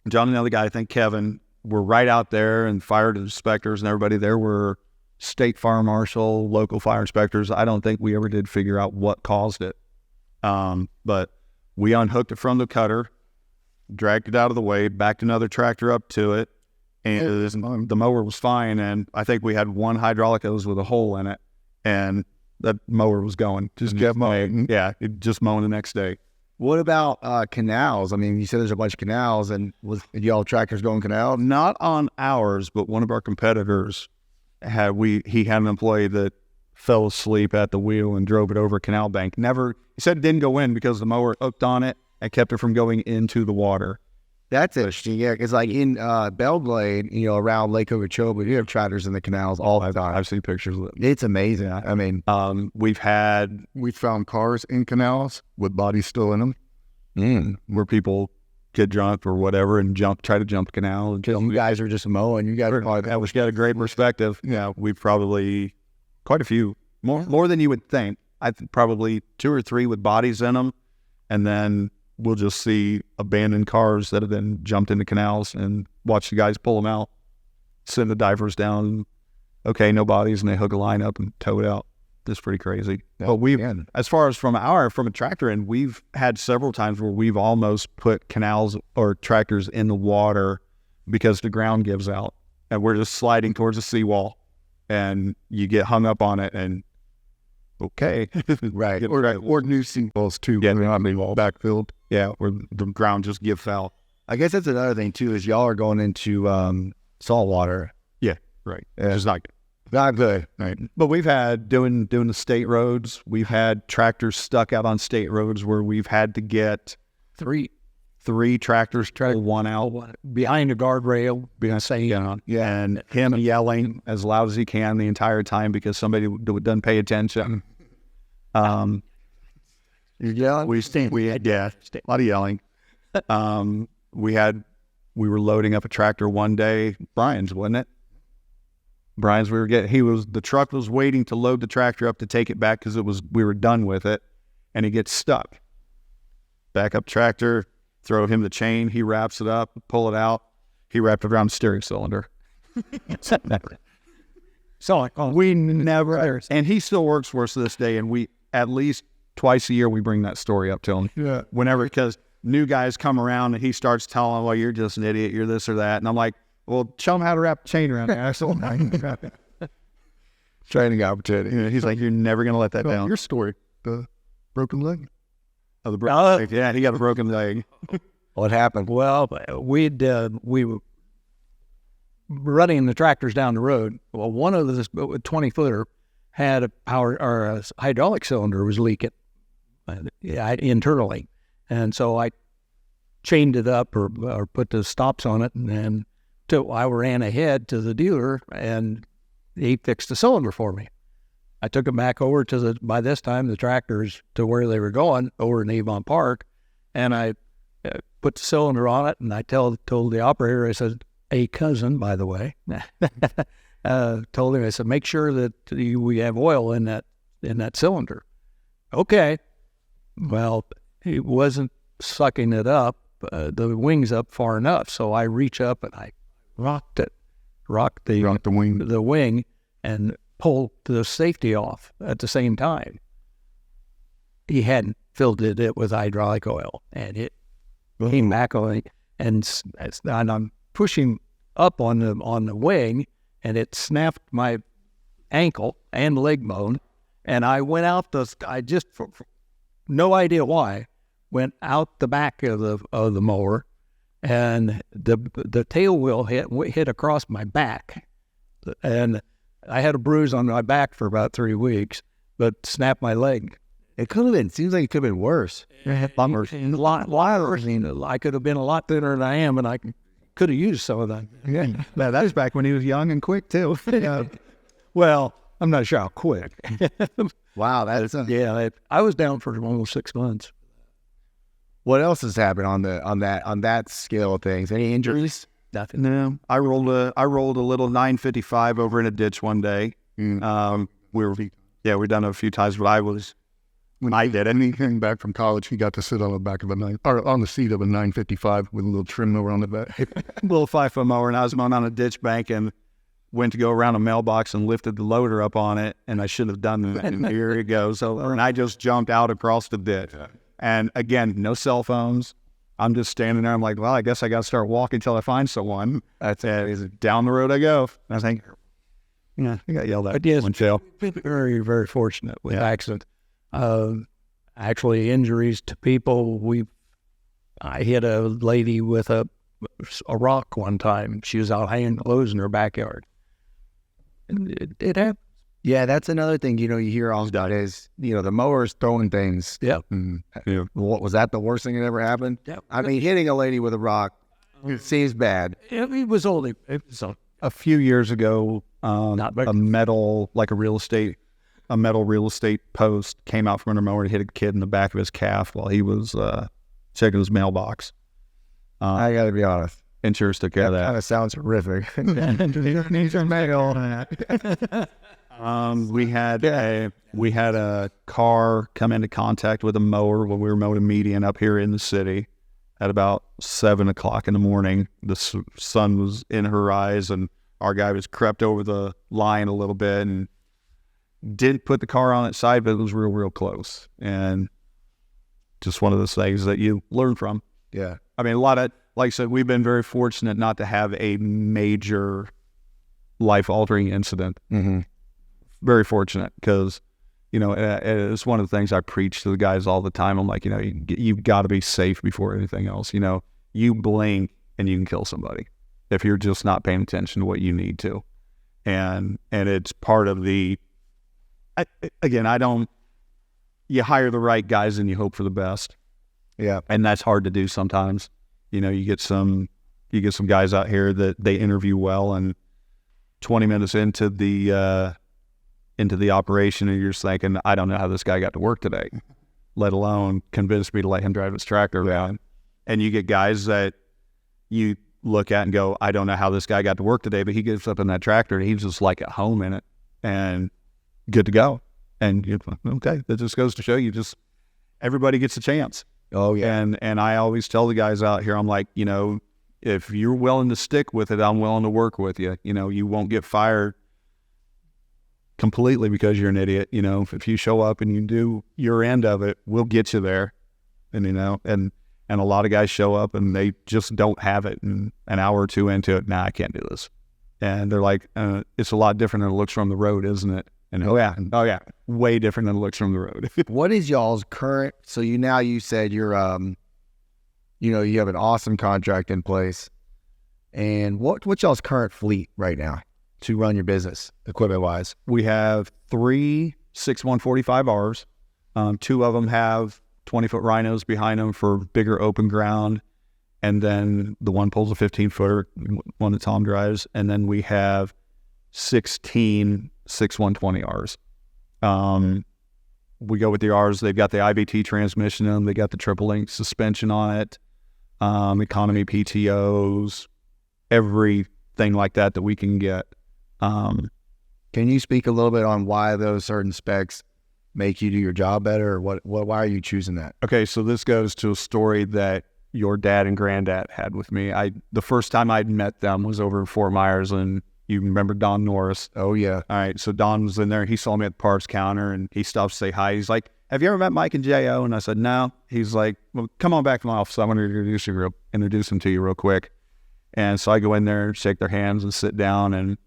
B: the other guy, I think Kevin, were right out there, and fire inspectors and everybody there were state fire marshal, local fire inspectors. I don't think we ever did figure out what caused it. But we unhooked it from the cutter, dragged it out of the way, backed another tractor up to it, and the mower was fine. And I think we had one hydraulic hose with a hole in it, and that mower was going. Just kept mowing. Yeah, it just mowing the next day.
A: What about canals? I mean, you said there's a bunch of canals, and did y'all tractors going canals?
B: Not on ours, but one of our competitors he had an employee that fell asleep at the wheel and drove it over a canal bank. He said it didn't go in because the mower hooked on it and kept it from going into the water.
A: That's interesting, yeah, because like in Belglade, around Lake Okeechobee, you have tractors in the canals all the time.
B: I've seen pictures of it.
A: It's amazing. I mean,
D: we found cars in canals with bodies still in them,
B: where people get drunk or whatever and try to jump a canal. And
A: you guys are just mowing. You guys
B: got a great perspective. Yeah, we've probably quite a few, more than you would think. I think probably 2 or 3 with bodies in them. and then we'll just see abandoned cars that have been jumped into canals and watch the guys pull them out, send the divers down. Okay, no bodies, and they hook a line up and tow it out. It's pretty crazy.
A: Yeah,
B: But we've,
A: yeah.
B: as far as from a tractor end, we've had several times where we've almost put canals or tractors in the water because the ground gives out, and we're just sliding towards a seawall, and you get hung up on it, and okay,
A: Right.
D: Or new seawalls too.
B: Yeah.
D: I mean, backfilled.
B: yeah, where the ground just gives out.
A: I guess that's another thing too, is y'all are going into salt water.
B: Right,
A: Yeah.
B: just not.
A: Not good.
B: Right. But we've had doing the state roads, we've had tractors stuck out on state roads where we've had to get
C: Three
B: tractors to pull one out.
C: behind a guardrail, saying,
B: And him yelling as loud as he can the entire time because somebody doesn't pay attention.
A: You're yelling?
B: We had a lot of yelling. We were loading up a tractor one day, Brian's, wasn't it? Brian's, the truck was waiting to load the tractor up to take it back because we were done with it, and he gets stuck. Back up tractor, throw him the chain, he wraps it up, pull it out. He wrapped it around the steering cylinder.
C: so like, oh,
B: We never, and he still works for us to this day, and we, at least twice a year, we bring that story up to him.
D: Yeah.
B: Whenever, because new guys come around and he starts telling, well, you're just an idiot, you're this or that. And I'm like, well, show him how to wrap the chain around the axle.
A: Training opportunity.
B: He's like, you're never going to let that
D: Well,
B: down.
D: your story, the broken leg.
B: Oh, the broken leg. Yeah, he got a broken leg.
A: What happened?
C: well, we were running the tractors down the road. Well, one of the 20-footer had a power or a hydraulic cylinder was leaking internally, and so I chained it up or put the stops on it, and then I ran ahead to the dealer, and he fixed the cylinder for me. I took it back over by this time, the tractors to where they were going, over in Avon Park, and I put the cylinder on it, and I told the operator, I said, a cousin, by the way, told him, I said, make sure that we have oil in that cylinder. Okay. Well, he wasn't sucking it up, the wings up far enough, so I reach up and I rocked the wing and pulled the safety off at the same time. He hadn't filled it with hydraulic oil, and it came back on it, and I'm pushing up on the wing, and it snapped my ankle and leg bone, and I went out I just for no idea why went out the back of the mower, and the tail wheel hit across my back, and I had a bruise on my back for about 3 weeks, but snapped my leg.
A: It could have been. Seems like it could have been worse.
C: A lot worse. I could have been a lot thinner than I am, and I could have used some of that.
B: Yeah. Now, that was back when he was young and quick, too.
C: Well, I'm not sure how quick.
A: Wow, that is.
C: Yeah, I was down for almost 6 months.
A: What else has happened on that scale of things? Any injuries?
C: Nothing.
B: No, I rolled a little 955 over in a ditch one day. We've done it a few times, but
D: When I did it, and he came back from college, he got to sit on the back of on the seat of a 955 with a little trim over on the back.
B: little 5-foot mower, and I was mowing on a ditch bank and went to go around a mailbox and lifted the loader up on it, and I should have done that. And here it goes. And I just jumped out across the ditch. Yeah. And again, no cell phones. I'm just standing there. I'm like, well, I guess I got to start walking till I find someone. That's it. Down the road I go. And I think, yeah, I got yelled at.
C: But yes,
B: one jail.
C: Very, very fortunate with accidents. Actually, injuries to people. I hit a lady with a rock one time. She was out hanging clothes in her backyard. And it happened.
A: Yeah, that's another thing. You hear all about is the mowers throwing things.
C: Yeah.
B: Yeah.
A: What was that? The worst thing that ever happened?
C: Yeah.
A: I mean, hitting a lady with a rock seems bad.
C: It was only
B: A few years ago, a metal real estate post came out from under a mower and hit a kid in the back of his calf while he was checking his mailbox.
A: I got to be honest.
B: Insurance took care of that.
A: Kind of sounds horrific.
B: We had a car come into contact with a mower when we were mowing a median up here in the city at about 7 o'clock in the morning. The sun was in her eyes, and our guy was crept over the line a little bit and didn't put the car on its side, but it was real close. And just one of those things that you learn from.
A: Yeah.
B: I mean, like I said, we've been very fortunate not to have a major life-altering incident.
A: Mm-hmm.
B: Very fortunate, because, it's one of the things I preach to the guys all the time. I'm like, you've got to be safe before anything else. You blink and you can kill somebody if you're just not paying attention to what you need to. And it's part of you hire the right guys and you hope for the best.
A: Yeah.
B: And that's hard to do sometimes. You get some guys out here that they interview well, and 20 minutes into the operation, and you're just thinking, I don't know how this guy got to work today, let alone convince me to let him drive his tractor around. And you get guys that you look at and go, I don't know how this guy got to work today, but he gets up in that tractor and he's just like at home in it and good to go. And you're like, okay, that just goes to show you, just everybody gets a chance.
A: Oh yeah.
B: And I always tell the guys out here, I'm like, if you're willing to stick with it, I'm willing to work with you. You won't get fired completely because you're an idiot. If you show up and you do your end of it, we'll get you there. And and a lot of guys show up and they just don't have it. And an hour or two into it, I can't do this. And they're like, it's a lot different than it looks from the road, isn't it? And oh yeah, way different than it looks from the road.
A: What is y'all's current? So you said you're you have an awesome contract in place, and what's y'all's current fleet right now to run your business equipment wise?
B: We have 3 6-145Rs. 2 of them have 20-foot rhinos behind them for bigger open ground, and then the one pulls a 15-footer, one that Tom drives, and then we have 16 6-120Rs. We go with the R's. They've got the IVT transmission in them. They got the triple link suspension on it, economy PTOs, everything like that we can get.
A: Can you speak a little bit on why those certain specs make you do your job better, or why are you choosing that?
B: Okay, so this goes to a story that your dad and granddad had with me. The first time I'd met them was over in Fort Myers, and you remember Don Norris?
A: Oh, yeah.
B: All right, so Don was in there. He saw me at the parts counter, and he stopped to say hi. He's like, have you ever met Mike and J.O.? And I said, no. He's like, well, come on back to my office. I want to introduce them to you real quick. And so I go in there, shake their hands, and sit down, and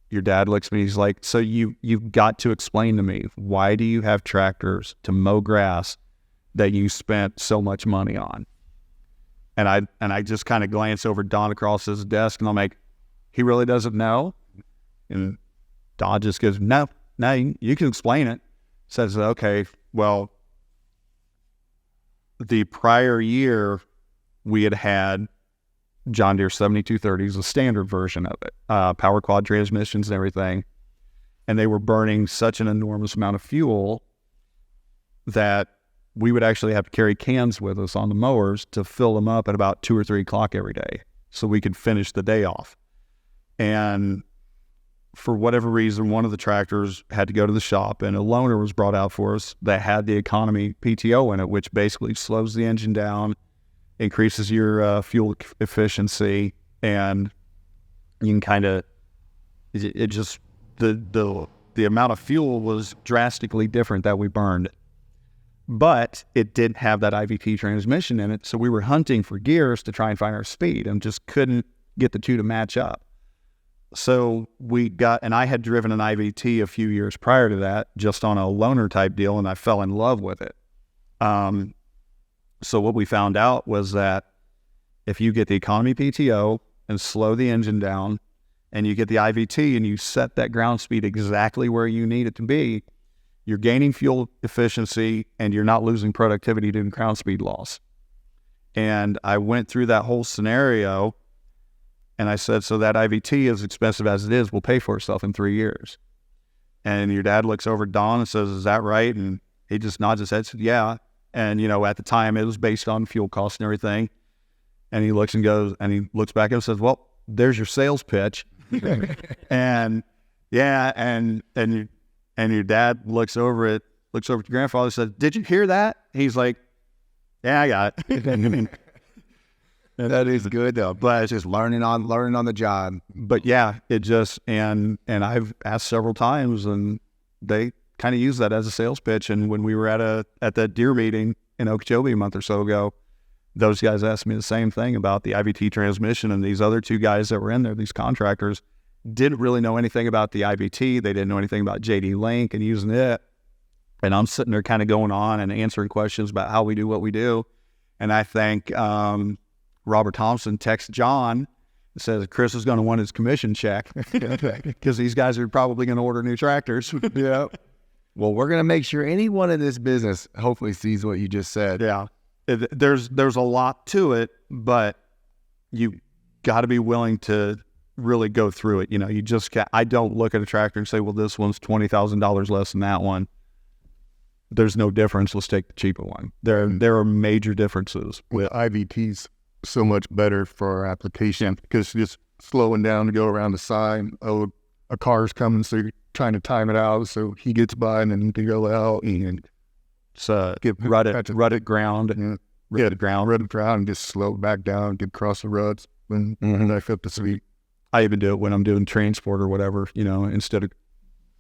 B: your dad looks at me. He's like, so you've got to explain to me, why do you have tractors to mow grass that you spent so much money on? And I just kind of glance over Don across his desk, and I'm like, he really doesn't know? And Don just goes, no, you can explain it. Says, okay, well, the prior year we had John Deere 7230s, a standard version of it, power quad transmissions and everything. And they were burning such an enormous amount of fuel that we would actually have to carry cans with us on the mowers to fill them up at about 2 or 3 o'clock every day so we could finish the day off. And for whatever reason, one of the tractors had to go to the shop, and a loaner was brought out for us that had the economy PTO in it, which basically slows the engine down, increases your fuel efficiency, and you can kind of, it just, the amount of fuel was drastically different that we burned. But it didn't have that IVT transmission in it, so we were hunting for gears to try and find our speed and just couldn't get the two to match up. So and I had driven an IVT a few years prior to that, just on a loaner type deal, and I fell in love with it. So what we found out was that if you get the economy PTO and slow the engine down, and you get the IVT and you set that ground speed exactly where you need it to be, you're gaining fuel efficiency and you're not losing productivity due to ground speed loss. And I went through that whole scenario, and I said, so that IVT, as expensive as it is, will pay for itself in 3 years. And your dad looks over at Don and says, is that right? And he just nods his head and said, yeah. And, at the time it was based on fuel costs and everything. And he looks and goes, and he looks back and says, well, there's your sales pitch. And yeah, and And your dad looks over at your grandfather and says, "Did you hear that?" He's like, "Yeah, I got it."
A: That is good though. But it's just learning on the job.
B: But yeah, it just, and I've asked several times, and they kind of use that as a sales pitch. And when we were at that deer meeting in Okeechobee a month or so ago, those guys asked me the same thing about the IVT transmission, and these other two guys that were in there, these contractors, didn't really know anything about the IVT. They didn't know anything about JD Link and using it. And I'm sitting there kind of going on and answering questions about how we do what we do. And I think Robert Thompson texts John and says, Chris is going to want his commission check because these guys are probably going to order new tractors.
A: Yeah. Well, we're going to make sure anyone in this business hopefully sees what you just said.
B: Yeah. There's a lot to it, but you got to be willing to really go through it. You know, you just can't. I don't look at a tractor and say, well, this one's $20,000 less than that one. There's no difference. Let's take the cheaper one. There are major differences.
D: With IVT's so much better for our application because just slowing down to go around the side. Oh, a car's coming, so you're trying to time it out so he gets by and then you can go out and
B: get rutted ground. Rutted ground
D: and just slow back down, get across the ruts when I flip the speed.
B: I even do it when I'm doing transport or whatever, you know, instead of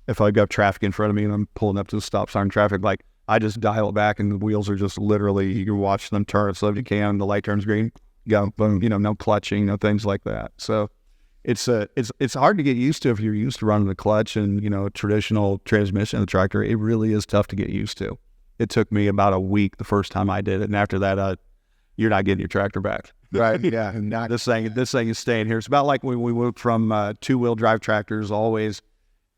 B: if I've got traffic in front of me and I'm pulling up to the stop sign traffic, like I just dial it back and the wheels are just literally, you can watch them turn as slow as you can. The light turns green, go boom, you know, no clutching, no things like that. So it's hard to get used to if you're used to running the clutch and, you know, traditional transmission of the tractor. It really is tough to get used to. It took me about a week the first time I did it. And after that, you're not getting your tractor back.
A: Right. Yeah.
B: This thing is staying here. It's about like when we moved from two-wheel drive tractors always,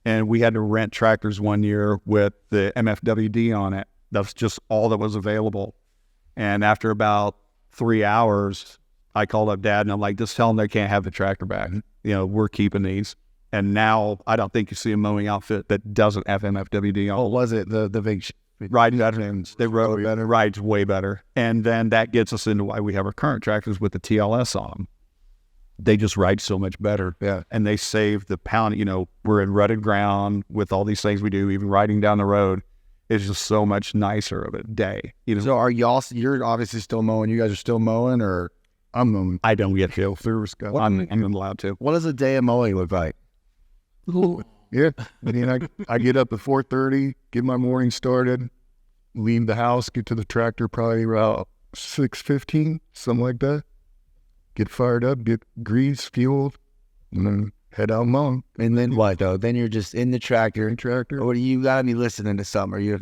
B: and we had to rent tractors one year with the MFWD on it. That's just all that was available. And after about 3 hours, I called up Dad and I'm like, just tell them they can't have the tractor back. You know, we're keeping these. And now I don't think you see a mowing outfit that doesn't have MFWD on.
A: Oh, was it the big
B: rides way better. And then that gets us into why we have our current tractors with the TLS on them. They just ride so much better.
A: Yeah.
B: And they save the pound, you know, we're in rutted ground with all these things we do, even riding down the road. It's just so much nicer of a day. You know?
A: So you're obviously still mowing. You guys are still mowing, or?
D: I'm mowing.
B: I don't get to. I'm allowed to.
A: What does a day of mowing look like?
D: Yeah. I mean, I get up at 4:30, get my morning started, leave the house, get to the tractor probably around 6:15, something like that. Get fired up, get grease, fueled, and then head out mowing.
A: And then what though? Then you're just in the tractor. Or you gotta be listening to something. Or you?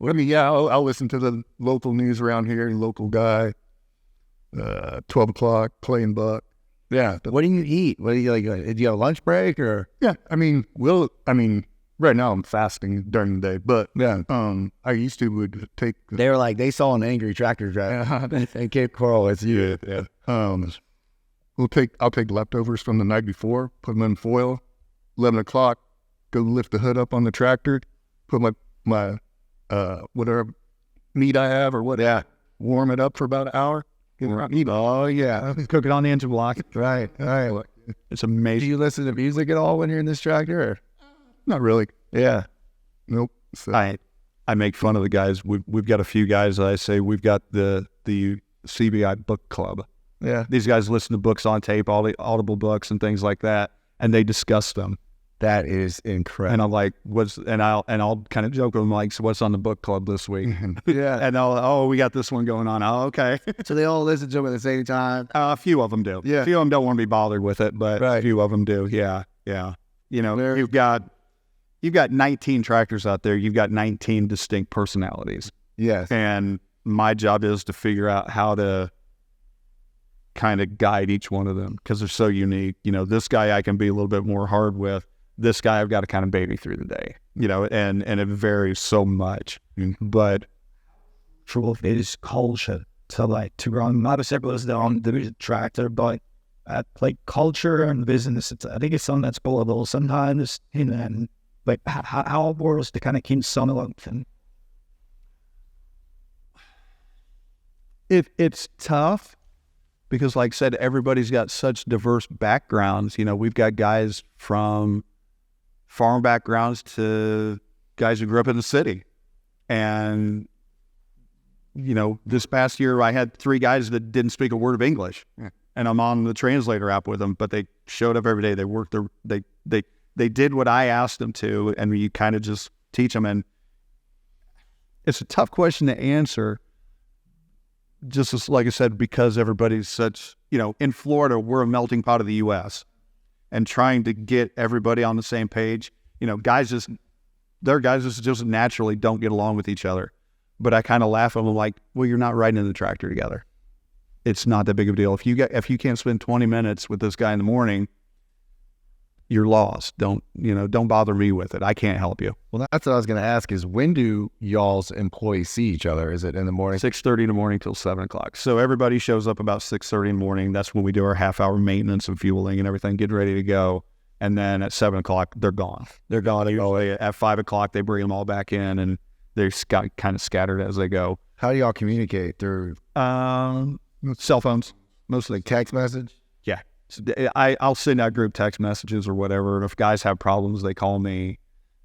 D: Yeah. I'll listen to the local news around here, local guy. 12 o'clock, playing buck.
A: Yeah. What do you eat? What do you like? Do you have a lunch break or?
D: Yeah. I mean, right now I'm fasting during the day, but yeah. I used to would take.
A: They were like they saw an angry tractor driver in Cape Coral. It's you.
D: Yeah. I'll take leftovers from the night before, put them in foil. 11 o'clock, go lift the hood up on the tractor, put my whatever meat I have or what.
A: Yeah.
D: Warm it up for about an hour.
A: Oh yeah.
B: Cook it on the engine block.
A: Right.
B: It's amazing.
A: Do you listen to music at all when you're in this tractor? Or?
D: Not really.
A: Yeah.
D: Nope. So.
B: I make fun of the guys. We've got a few guys that I say we've got the CBI book club.
A: Yeah.
B: These guys listen to books on tape, all the Audible books and things like that, and they discuss them.
A: That is incredible.
B: And I'm like, I'll kind of joke with them like, so what's on the book club this week?
A: Yeah.
B: And we got this one going on. Oh, okay.
A: So they all listen to them at the same time?
B: A few of them do.
A: Yeah.
B: A few of them don't want to be bothered with it, but a few of them do. Yeah. Yeah. You know, you've got 19 tractors out there. You've got 19 distinct personalities.
A: Yes.
B: And my job is to figure out how to kind of guide each one of them because they're so unique. You know, this guy I can be a little bit more hard with. This guy I've got to kind of baby through the day, you know, and it varies so much. But
E: true is culture. So like to run motorcycles down the tractor, but like culture and business, I think it's something that's global sometimes. And like how works to kind of keep some of them.
B: It's tough because, like I said, everybody's got such diverse backgrounds. You know, we've got guys from farm backgrounds to guys who grew up in the city. And, this past year I had 3 guys that didn't speak a word of English. Yeah. And I'm on the translator app with them, but they showed up every day. They worked they did what I asked them to, and you kind of just teach them. And it's a tough question to answer, just as, like I said, because everybody's such, in Florida, we're a melting pot of the U.S. and trying to get everybody on the same page. Guys just naturally don't get along with each other. But I kind of laugh at them like, well, you're not riding in the tractor together. It's not that big of a deal. If you can't spend 20 minutes with this guy in the morning, you're lost. Don't bother me with it. I can't help you.
A: Well, that's what I was going to ask is, when do y'all's employees see each other? Is it in the morning?
B: 6:30 in the morning till 7 o'clock. So everybody shows up about 6:30 in the morning. That's when we do our half-hour maintenance and fueling and everything, get ready to go. And then at 7 o'clock, they're gone. They're gone. At 5 o'clock, they bring them all back in, and they're kind of scattered as they go.
A: How do y'all communicate? Through
B: cell phones, mostly.
A: Like text message?
B: Yeah. I'll send out group text messages or whatever. And if guys have problems, they call me,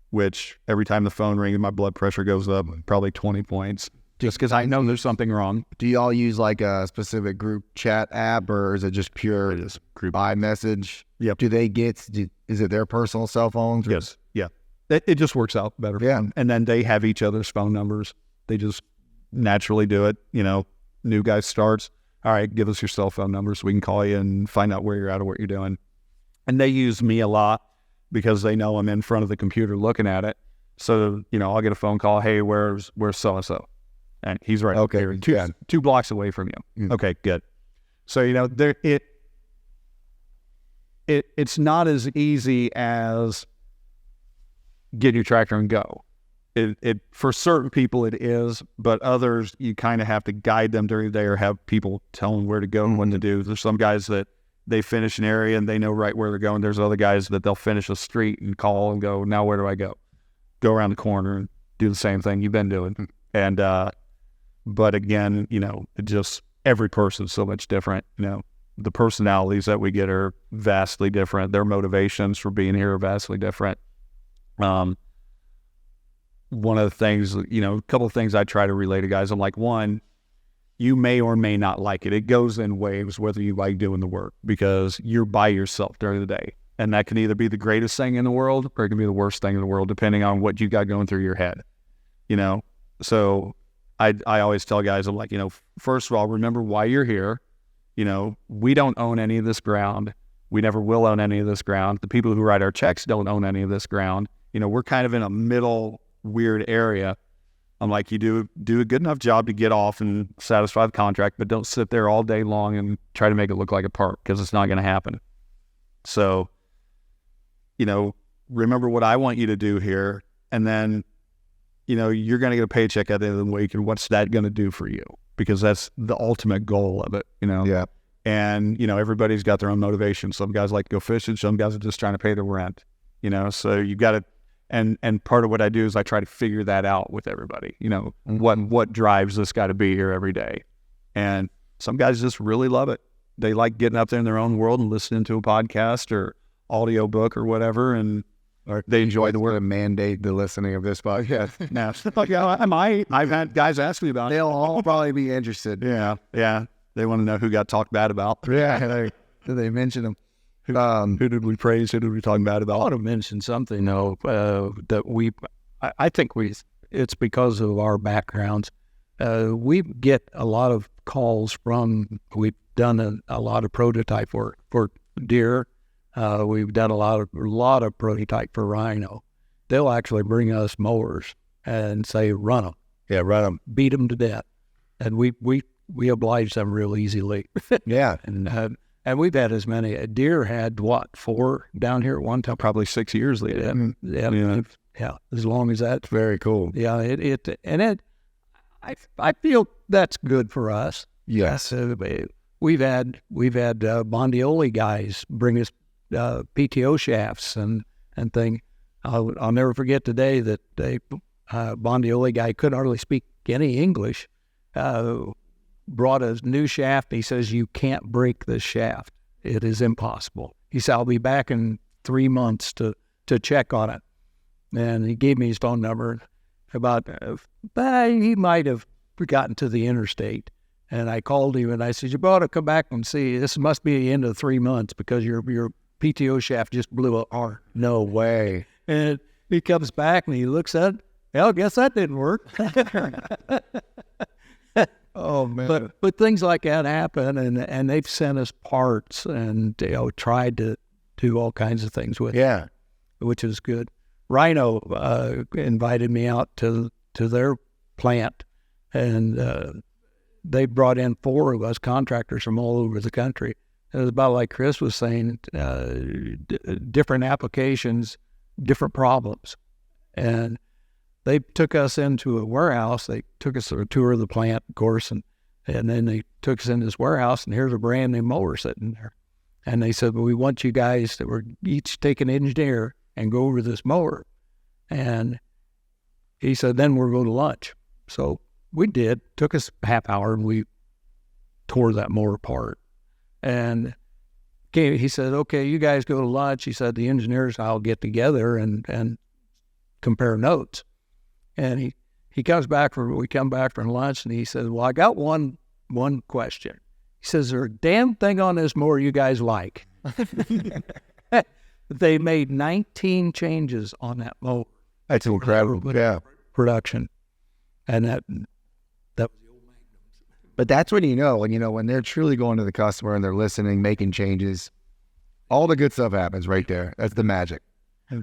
B: which every time the phone rings, my blood pressure goes up probably 20 points just because I know there's something wrong.
A: Do y'all use like a specific group chat app, or is it just pure group iMessage?
B: Yep.
A: Is it their personal cell phones?
B: Yes. Yeah. It just works out better.
A: Yeah.
B: And then they have each other's phone numbers. They just naturally do it. New guy starts. All right, give us your cell phone number so we can call you and find out where you're at or what you're doing. And they use me a lot because they know I'm in front of the computer looking at it. So, I'll get a phone call. Hey, where's so-and-so? And he's right.
A: Okay.
B: Here, two blocks away from you. Okay, good. So, it's not as easy as get your tractor and go. It for certain people it is, but others you kind of have to guide them during the day or have people tell them where to go and what to do. There's some guys that they finish an area and they know right where they're going. There's other guys that they'll finish a street and call and go, now where do I go? Go around the corner and do the same thing you've been doing. And but again, it just every person's so much different. The personalities that we get are vastly different. Their motivations for being here are vastly different. One of the things, a couple of things I try to relay to guys, I'm like, one, you may or may not like it. It goes in waves whether you like doing the work because you're by yourself during the day. And that can either be the greatest thing in the world or it can be the worst thing in the world, depending on what you got going through your head. So I always tell guys, I'm like, first of all, remember why you're here. We don't own any of this ground. We never will own any of this ground. The people who write our checks don't own any of this ground. We're kind of in a middle weird area. I'm like, you do a good enough job to get off and satisfy the contract, but don't sit there all day long and try to make it look like a park because it's not going to happen. So, remember what I want you to do here. And then, you're going to get a paycheck at the end of the week. And what's that going to do for you? Because that's the ultimate goal of it,
A: Yeah.
B: And, everybody's got their own motivation. Some guys like to go fishing. Some guys are just trying to pay their rent, so you got to, and part of what I do is I try to figure that out with everybody, what drives this guy to be here every day. And some guys just really love it. They like getting up there in their own world and listening to a podcast or audio book or whatever. And they enjoy the work.
A: Mandate the listening of this podcast.
B: I might. I've had guys ask me about it.
A: They'll all probably be interested.
B: Yeah. They want to know who got talked bad about.
A: Yeah. Did they mention them?
B: Who did we praise? Who did we talk bad about?
C: I want to mention something, though, that I think it's because of our backgrounds. We get a lot of calls we've done a lot of prototype work for deer. We've done a lot of prototype for rhino. They'll actually bring us mowers and say, run them.
A: Yeah, run them.
C: Beat them to death. And we oblige them real easily.
A: Yeah.
C: And we've had as many. A deer had 4 down here at one time.
B: Probably 6 years later.
C: Yeah. As long as that's
A: very cool.
C: Yeah. I feel that's good for us.
A: Yes.
C: We've had Bondioli guys bring us PTO shafts and thing. I'll never forget today that Bondioli guy couldn't hardly speak any English. Brought a new shaft. He says, you can't break this shaft. It is impossible. He said, I'll be back in 3 months to check on it. and he gave me his phone number. About he might have gotten to the interstate, and I called him and I said, "You ought to come back and see. This must be the end of 3 months because your PTO shaft just blew apart."
A: No way.
C: And he comes back and he looks at it. Well, I guess that didn't work.
A: Oh man.
C: But things like that happen, and they've sent us parts and tried to do all kinds of things with it, which is good. Rhino invited me out to their plant, and they brought in 4 of us contractors from all over the country. It was about like Chris was saying, different applications, different problems. And they took us into a warehouse. They took us a tour of the plant, of course, and then they took us into this warehouse, and here's a brand new mower sitting there. And they said, well, we want you guys that were each take an engineer and go over this mower. And he said, then we'll go to lunch. So we did. Took us a half hour, and we tore that mower apart. And he said, okay, you guys go to lunch. He said, the engineers and I'll get together and compare notes. And we come back from lunch, and he says, well, I got one question. He says, is there a damn thing on this mower you guys like? They made 19 changes on that mower.
A: That's incredible. Yeah.
C: Production. And that was the old Magnum.
A: But that's when when they're truly going to the customer and they're listening, making changes, all the good stuff happens right there. That's the magic.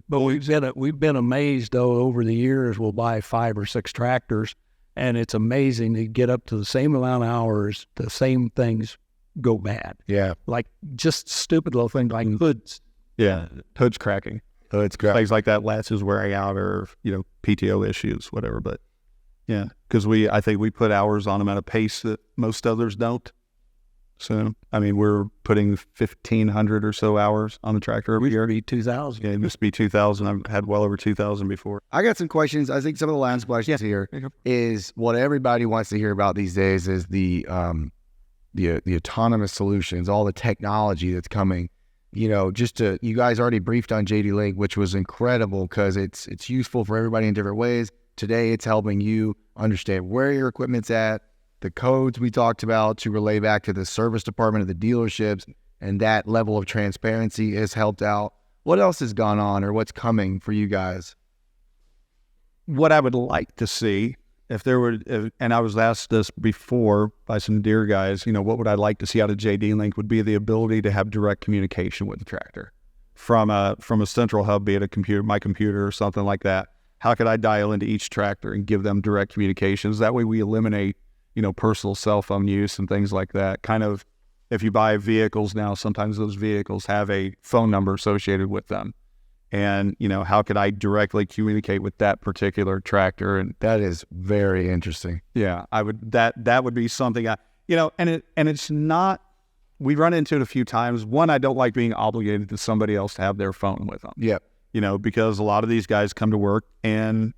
C: But we've been amazed, though, over the years. We'll buy 5 or 6 tractors, and it's amazing to get up to the same amount of hours, the same things go bad.
A: Yeah.
C: Like just stupid little things like hoods.
B: Yeah, hood's cracking.
A: Hood's cracking.
B: Things like that, latches wearing out, or PTO issues, whatever. But yeah, because I think we put hours on them at a pace that most others don't. So I mean, we're putting 1,500 or so hours on the tractor every year.
C: It used to be 2,000.
B: Yeah, it used to be 2,000. I've had well over 2,000 before.
A: I got some questions. I think some of the last questions here is what everybody wants to hear about these days is the autonomous solutions, all the technology that's coming. You guys already briefed on JD Link, which was incredible because it's useful for everybody in different ways. Today, it's helping you understand where your equipment's at, the codes we talked about to relay back to the service department of the dealerships, and that level of transparency has helped out. What else has gone on or what's coming for you guys?
B: What I would like to see, and I was asked this before by some deer guys, what would I like to see out of JD Link would be the ability to have direct communication with the tractor from a central hub, be it my computer or something like that. How could I dial into each tractor and give them direct communications? That way we eliminate, personal cell phone use and things like that. Kind of, if you buy vehicles now, sometimes those vehicles have a phone number associated with them. And, how could I directly communicate with that particular tractor? And
A: that is very interesting.
B: Yeah, that would be something and it's not, we run into it a few times. One, I don't like being obligated to somebody else to have their phone with them.
A: Yep.
B: Because a lot of these guys come to work and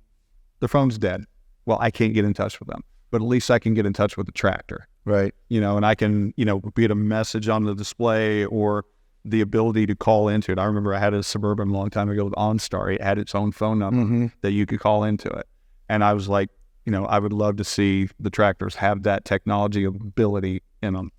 B: their phone's dead. Well, I can't get in touch with them, but at least I can get in touch with the tractor.
A: Right.
B: And I can, be it a message on the display or the ability to call into it. I remember I had a Suburban a long time ago with OnStar. It had its own phone number that you could call into it. And I was like, I would love to see the tractors have that technology ability in them.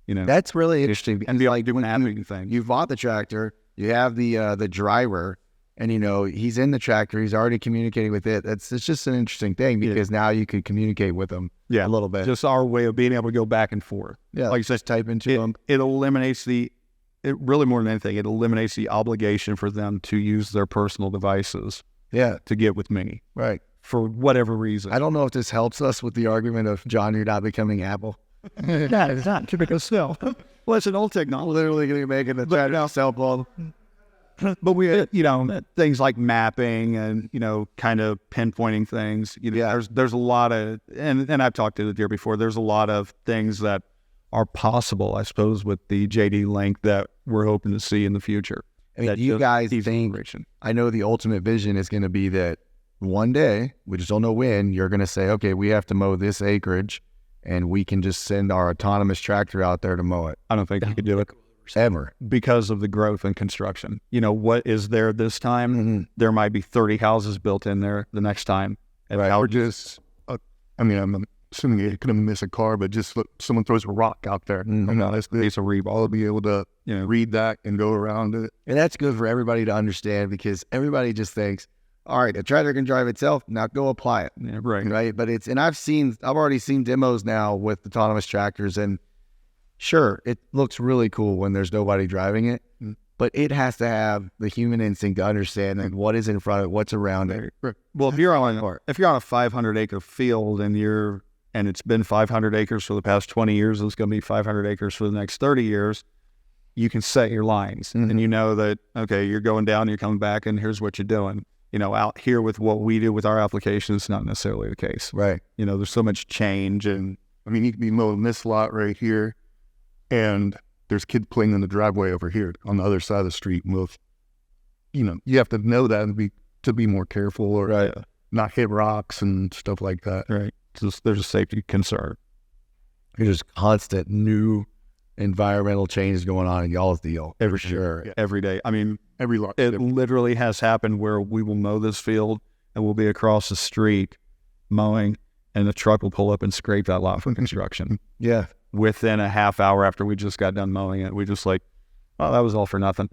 A: That's really interesting.
B: And be like doing anything.
A: You bought the tractor, you have the driver, and he's in the tractor, he's already communicating with it. It's just an interesting thing because now you could communicate with them a little bit.
B: Just our way of being able to go back and forth.
A: Yeah, like just type into them.
B: It eliminates it really more than anything, it eliminates the obligation for them to use their personal devices to get with me.
A: Right.
B: For whatever reason.
A: I don't know if this helps us with the argument of, John, you're not becoming Apple.
E: Yeah, it's not typical still.
B: Well, it's an old technology.
A: Literally going to make it a cell phone.
B: But we, things like mapping and, kind of pinpointing things. There's a lot of, and I've talked to the deer before, there's a lot of things that are possible, I suppose, with the JD Link that we're hoping to see in the future.
A: I mean, you guys think, I know the ultimate vision is going to be that one day, we just don't know when, you're going to say, okay, we have to mow this acreage and we can just send our autonomous tractor out there to mow it.
B: I don't think you could do it.
A: ever.
B: because of the growth in construction. You know, what is there this time?
A: Mm-hmm.
B: There might be 30 houses built in there the next time. And
A: Right.
D: Or just, I'm assuming you couldn't miss a car, but just look, someone throws a rock out there.
A: Mhm.
D: That's the piece of rebar. I'll be able to read that and go around it.
A: And that's good for everybody to understand, because everybody just thinks, all right, a tractor can drive itself, now go apply it.
B: Yeah, right.
A: Right. But I've already seen demos now with autonomous tractors, and sure, it looks really cool when there's nobody driving it, but it has to have the human instinct to understand like, what is in front of it, what's around it.
B: Well, if you're on a 500 acre field and it's been 500 acres for the past 20 years, it's going to be 500 acres for the next 30 years, you can set your lines and you know that, okay, you're going down, you're coming back, and here's what you're doing. You know, out here with what we do with our applications, it's not necessarily the case.
A: Right.
B: You know, there's so much change, and
D: You could be mowing this lot right here, and there's kids playing in the driveway over here on the other side of the street. With, you have to know that to be more careful or not hit rocks and stuff like that.
B: right. There's a safety concern.
A: There's constant new environmental changes going on in y'all's deal. For sure.
D: Yeah.
B: Every day. I mean,
D: Every lot.
B: it literally has happened where we will mow this field and we'll be across the street mowing, and the truck will pull up and scrape that lot from construction.
A: Yeah.
B: Within a half hour after we just got done mowing it, we just like, oh, that was all for nothing.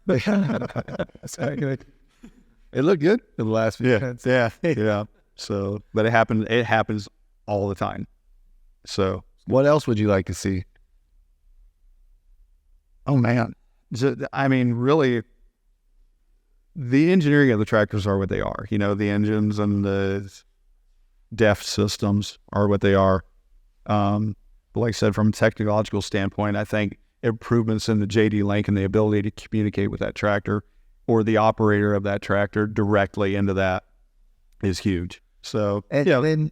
A: It looked good in the last few minutes.
B: Yeah. So, but it happens all the time. So,
A: What else would you like to see?
B: oh man, I mean, really, the engineering of the tractors are what they are. You know, the engines and the DEF systems are what they are. But like I said, from a technological standpoint, I think improvements in the JD Link and the ability to communicate with that tractor or the operator of that tractor directly into that is huge. So,
A: And then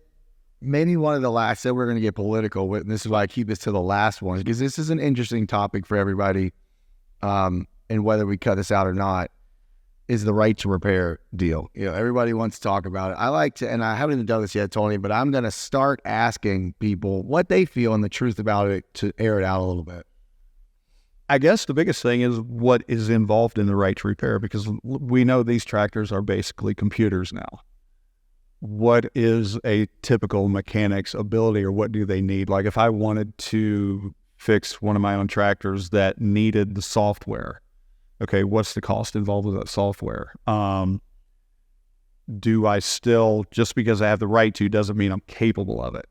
A: maybe one of the last, said we're going to get political with, and this is why I keep this to the last one, because this is an interesting topic for everybody, and whether we cut this out or not, is the right to repair deal. Everybody wants to talk about it. I like to, and I haven't even done this yet, Tony, but I'm going to start asking people what they feel and the truth about it to air it out a little bit.
B: I guess the biggest thing is what is involved in the right to repair, because we know these tractors are basically computers now. What is a typical mechanic's ability, or what do they need? Like if I wanted to fix one of my own tractors that needed the software, okay, what's the cost involved with that software? Do I still, just because I have the right to, doesn't mean I'm capable of it?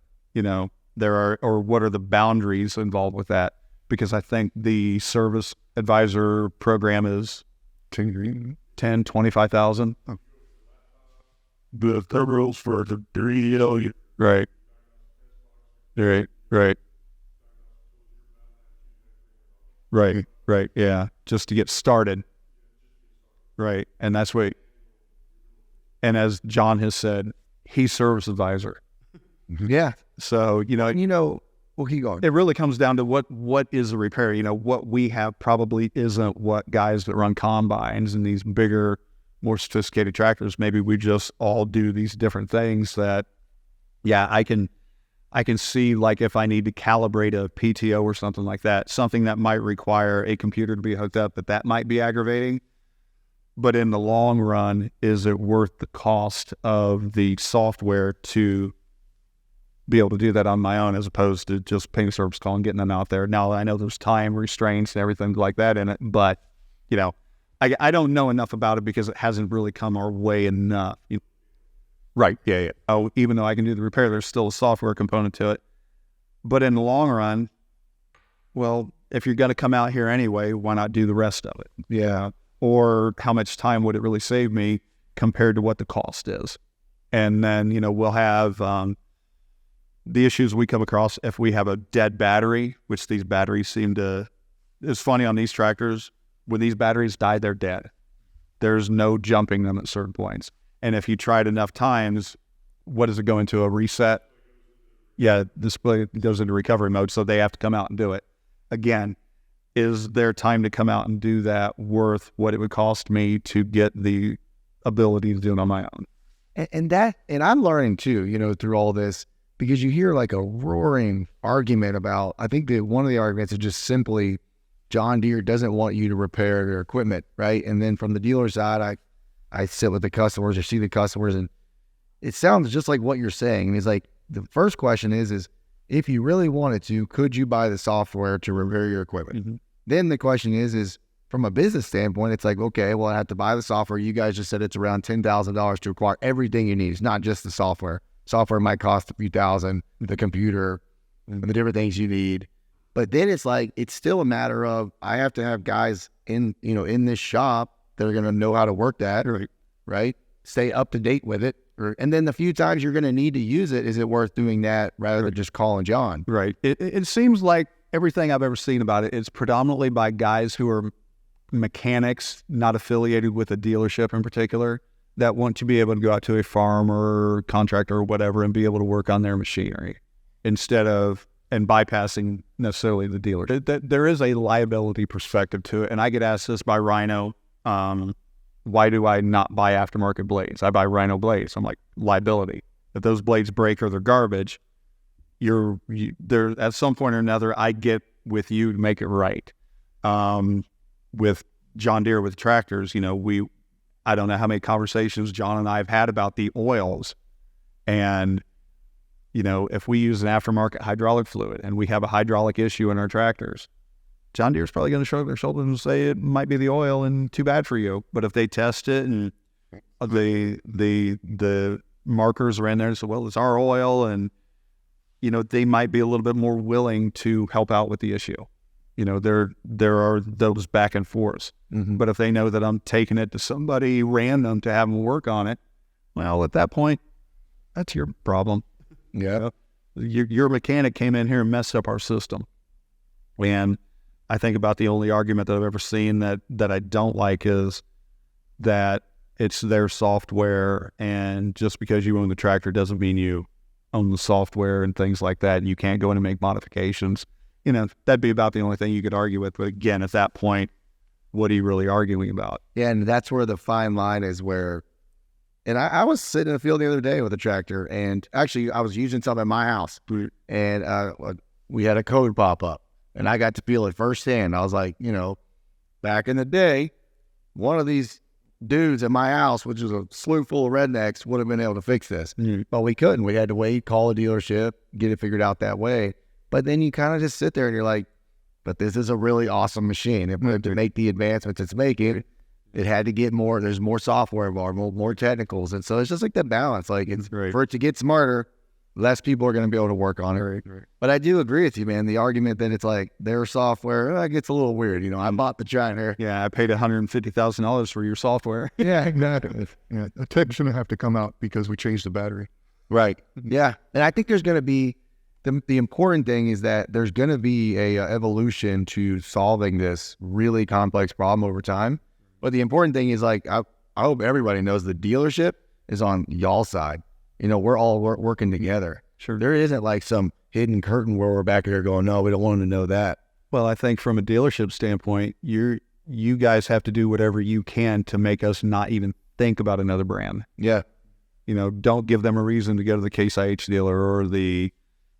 B: Or what are the boundaries involved with that? Because I think the service advisor program is $10,000, $25,000.
D: The rules for the 3
B: Right. Yeah. Just to get started. Right. And that's what, and as John has said, he's service advisor.
A: Yeah.
B: So,
A: Well, keep going.
B: it really comes down to what is a repair. What we have probably isn't what guys that run combines and these bigger, more sophisticated tractors. Maybe we just all do these different things that, I can see, like if I need to calibrate a PTO or something like that, something that might require a computer to be hooked up, that might be aggravating. But in the long run, is it worth the cost of the software to be able to do that on my own, as opposed to just paying a service call and getting them out there? Now, I know there's time restraints and everything like that in it, but, I don't know enough about it because it hasn't really come our way enough. Right, yeah. Oh, even though I can do the repair, there's still a software component to it. But in the long run, well, if you're going to come out here anyway, why not do the rest of it?
A: Yeah.
B: Or how much time would it really save me compared to what the cost is? And then, we'll have the issues we come across if we have a dead battery, which these batteries it's funny on these tractors, when these batteries die, they're dead. There's no jumping them at certain points. And if you try it enough times, what does it go into, a reset? Yeah, display goes into recovery mode, so they have to come out and do it. Again, is their time to come out and do that worth what it would cost me to get the ability to do it on my own?
A: And I'm learning too, through all this, because you hear like a roaring argument about, I think that one of the arguments is just simply, John Deere doesn't want you to repair their equipment, right? And then from the dealer side, I sit with the customers or see the customers, and it sounds just like what you're saying. And it's like, the first question is if you really wanted to, could you buy the software to repair your equipment?
B: Mm-hmm.
A: Then the question is from a business standpoint, it's like, okay, well, I have to buy the software. You guys just said it's around $10,000 to acquire everything you need. It's not just the software. Software might cost a few thousand, the computer, the different things you need. But then it's like, it's still a matter of, I have to have guys in this shop that are going to know how to work that, right? Stay up to date with it. And then the few times you're going to need to use it, is it worth doing that rather than just calling John?
B: Right. It seems like everything I've ever seen about it, it's predominantly by guys who are mechanics, not affiliated with a dealership in particular, that want to be able to go out to a farm or contractor or whatever and be able to work on their machinery instead of, and bypassing necessarily the dealer. There is a liability perspective to it. And I get asked this by Rhino, why do I not buy aftermarket blades? I buy Rhino blades. I'm like, liability. If those blades break or they're garbage, there at some point or another, I get with you to make it right. With John Deere, with tractors, I don't know how many conversations John and I have had about the oils. And, if we use an aftermarket hydraulic fluid and we have a hydraulic issue in our tractors, John Deere's probably going to shrug their shoulders and say it might be the oil and too bad for you. But if they test it and the markers are in there and say, well, it's our oil, and they might be a little bit more willing to help out with the issue. There are those back and forths.
A: Mm-hmm.
B: But if they know that I'm taking it to somebody random to have them work on it, well, at that point, that's your problem.
A: Yeah.
B: Your mechanic came in here and messed up our system. And I think about the only argument that I've ever seen that I don't like is that it's their software, and just because you own the tractor doesn't mean you own the software and things like that. You can't go in and make modifications. That'd be about the only thing you could argue with. But again, at that point, what are you really arguing about?
A: Yeah, and that's where the fine line is where, and I was sitting in the field the other day with a tractor, and actually I was using something at my house, and we had a code pop up. And I got to feel it firsthand. I was like, back in the day, one of these dudes at my house, which was a slew full of rednecks, would have been able to fix this.
B: Mm-hmm.
A: But we couldn't. We had to wait, call a dealership, get it figured out that way. But then you kind of just sit there and you're like, but this is a really awesome machine. To make the advancements it's making, it had to get more. There's more software involved, more technicals. And so it's just like the balance. Like, it's for it to get smarter, less people are going to be able to work on it.
B: Right.
A: But I do agree with you, man. The argument that it's like their software, it gets a little weird. I bought the tractor.
B: Yeah, I paid $150,000 for your software.
D: Yeah, exactly. Yeah, a tech shouldn't have to come out because we changed the battery.
A: Right. Yeah. And I think there's going to be, the important thing is that there's going to be a evolution to solving this really complex problem over time. But the important thing is, like, I hope everybody knows the dealership is on y'all's side. We're all working together.
B: Sure.
A: There isn't like some hidden curtain where we're back here going, no, we don't want them to know that.
B: Well, I think from a dealership standpoint, you guys have to do whatever you can to make us not even think about another brand.
A: Yeah.
B: Don't give them a reason to go to the Case IH dealer or the,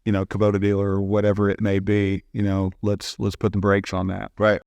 B: Kubota dealer or whatever it may be. Let's put the brakes on that.
A: Right.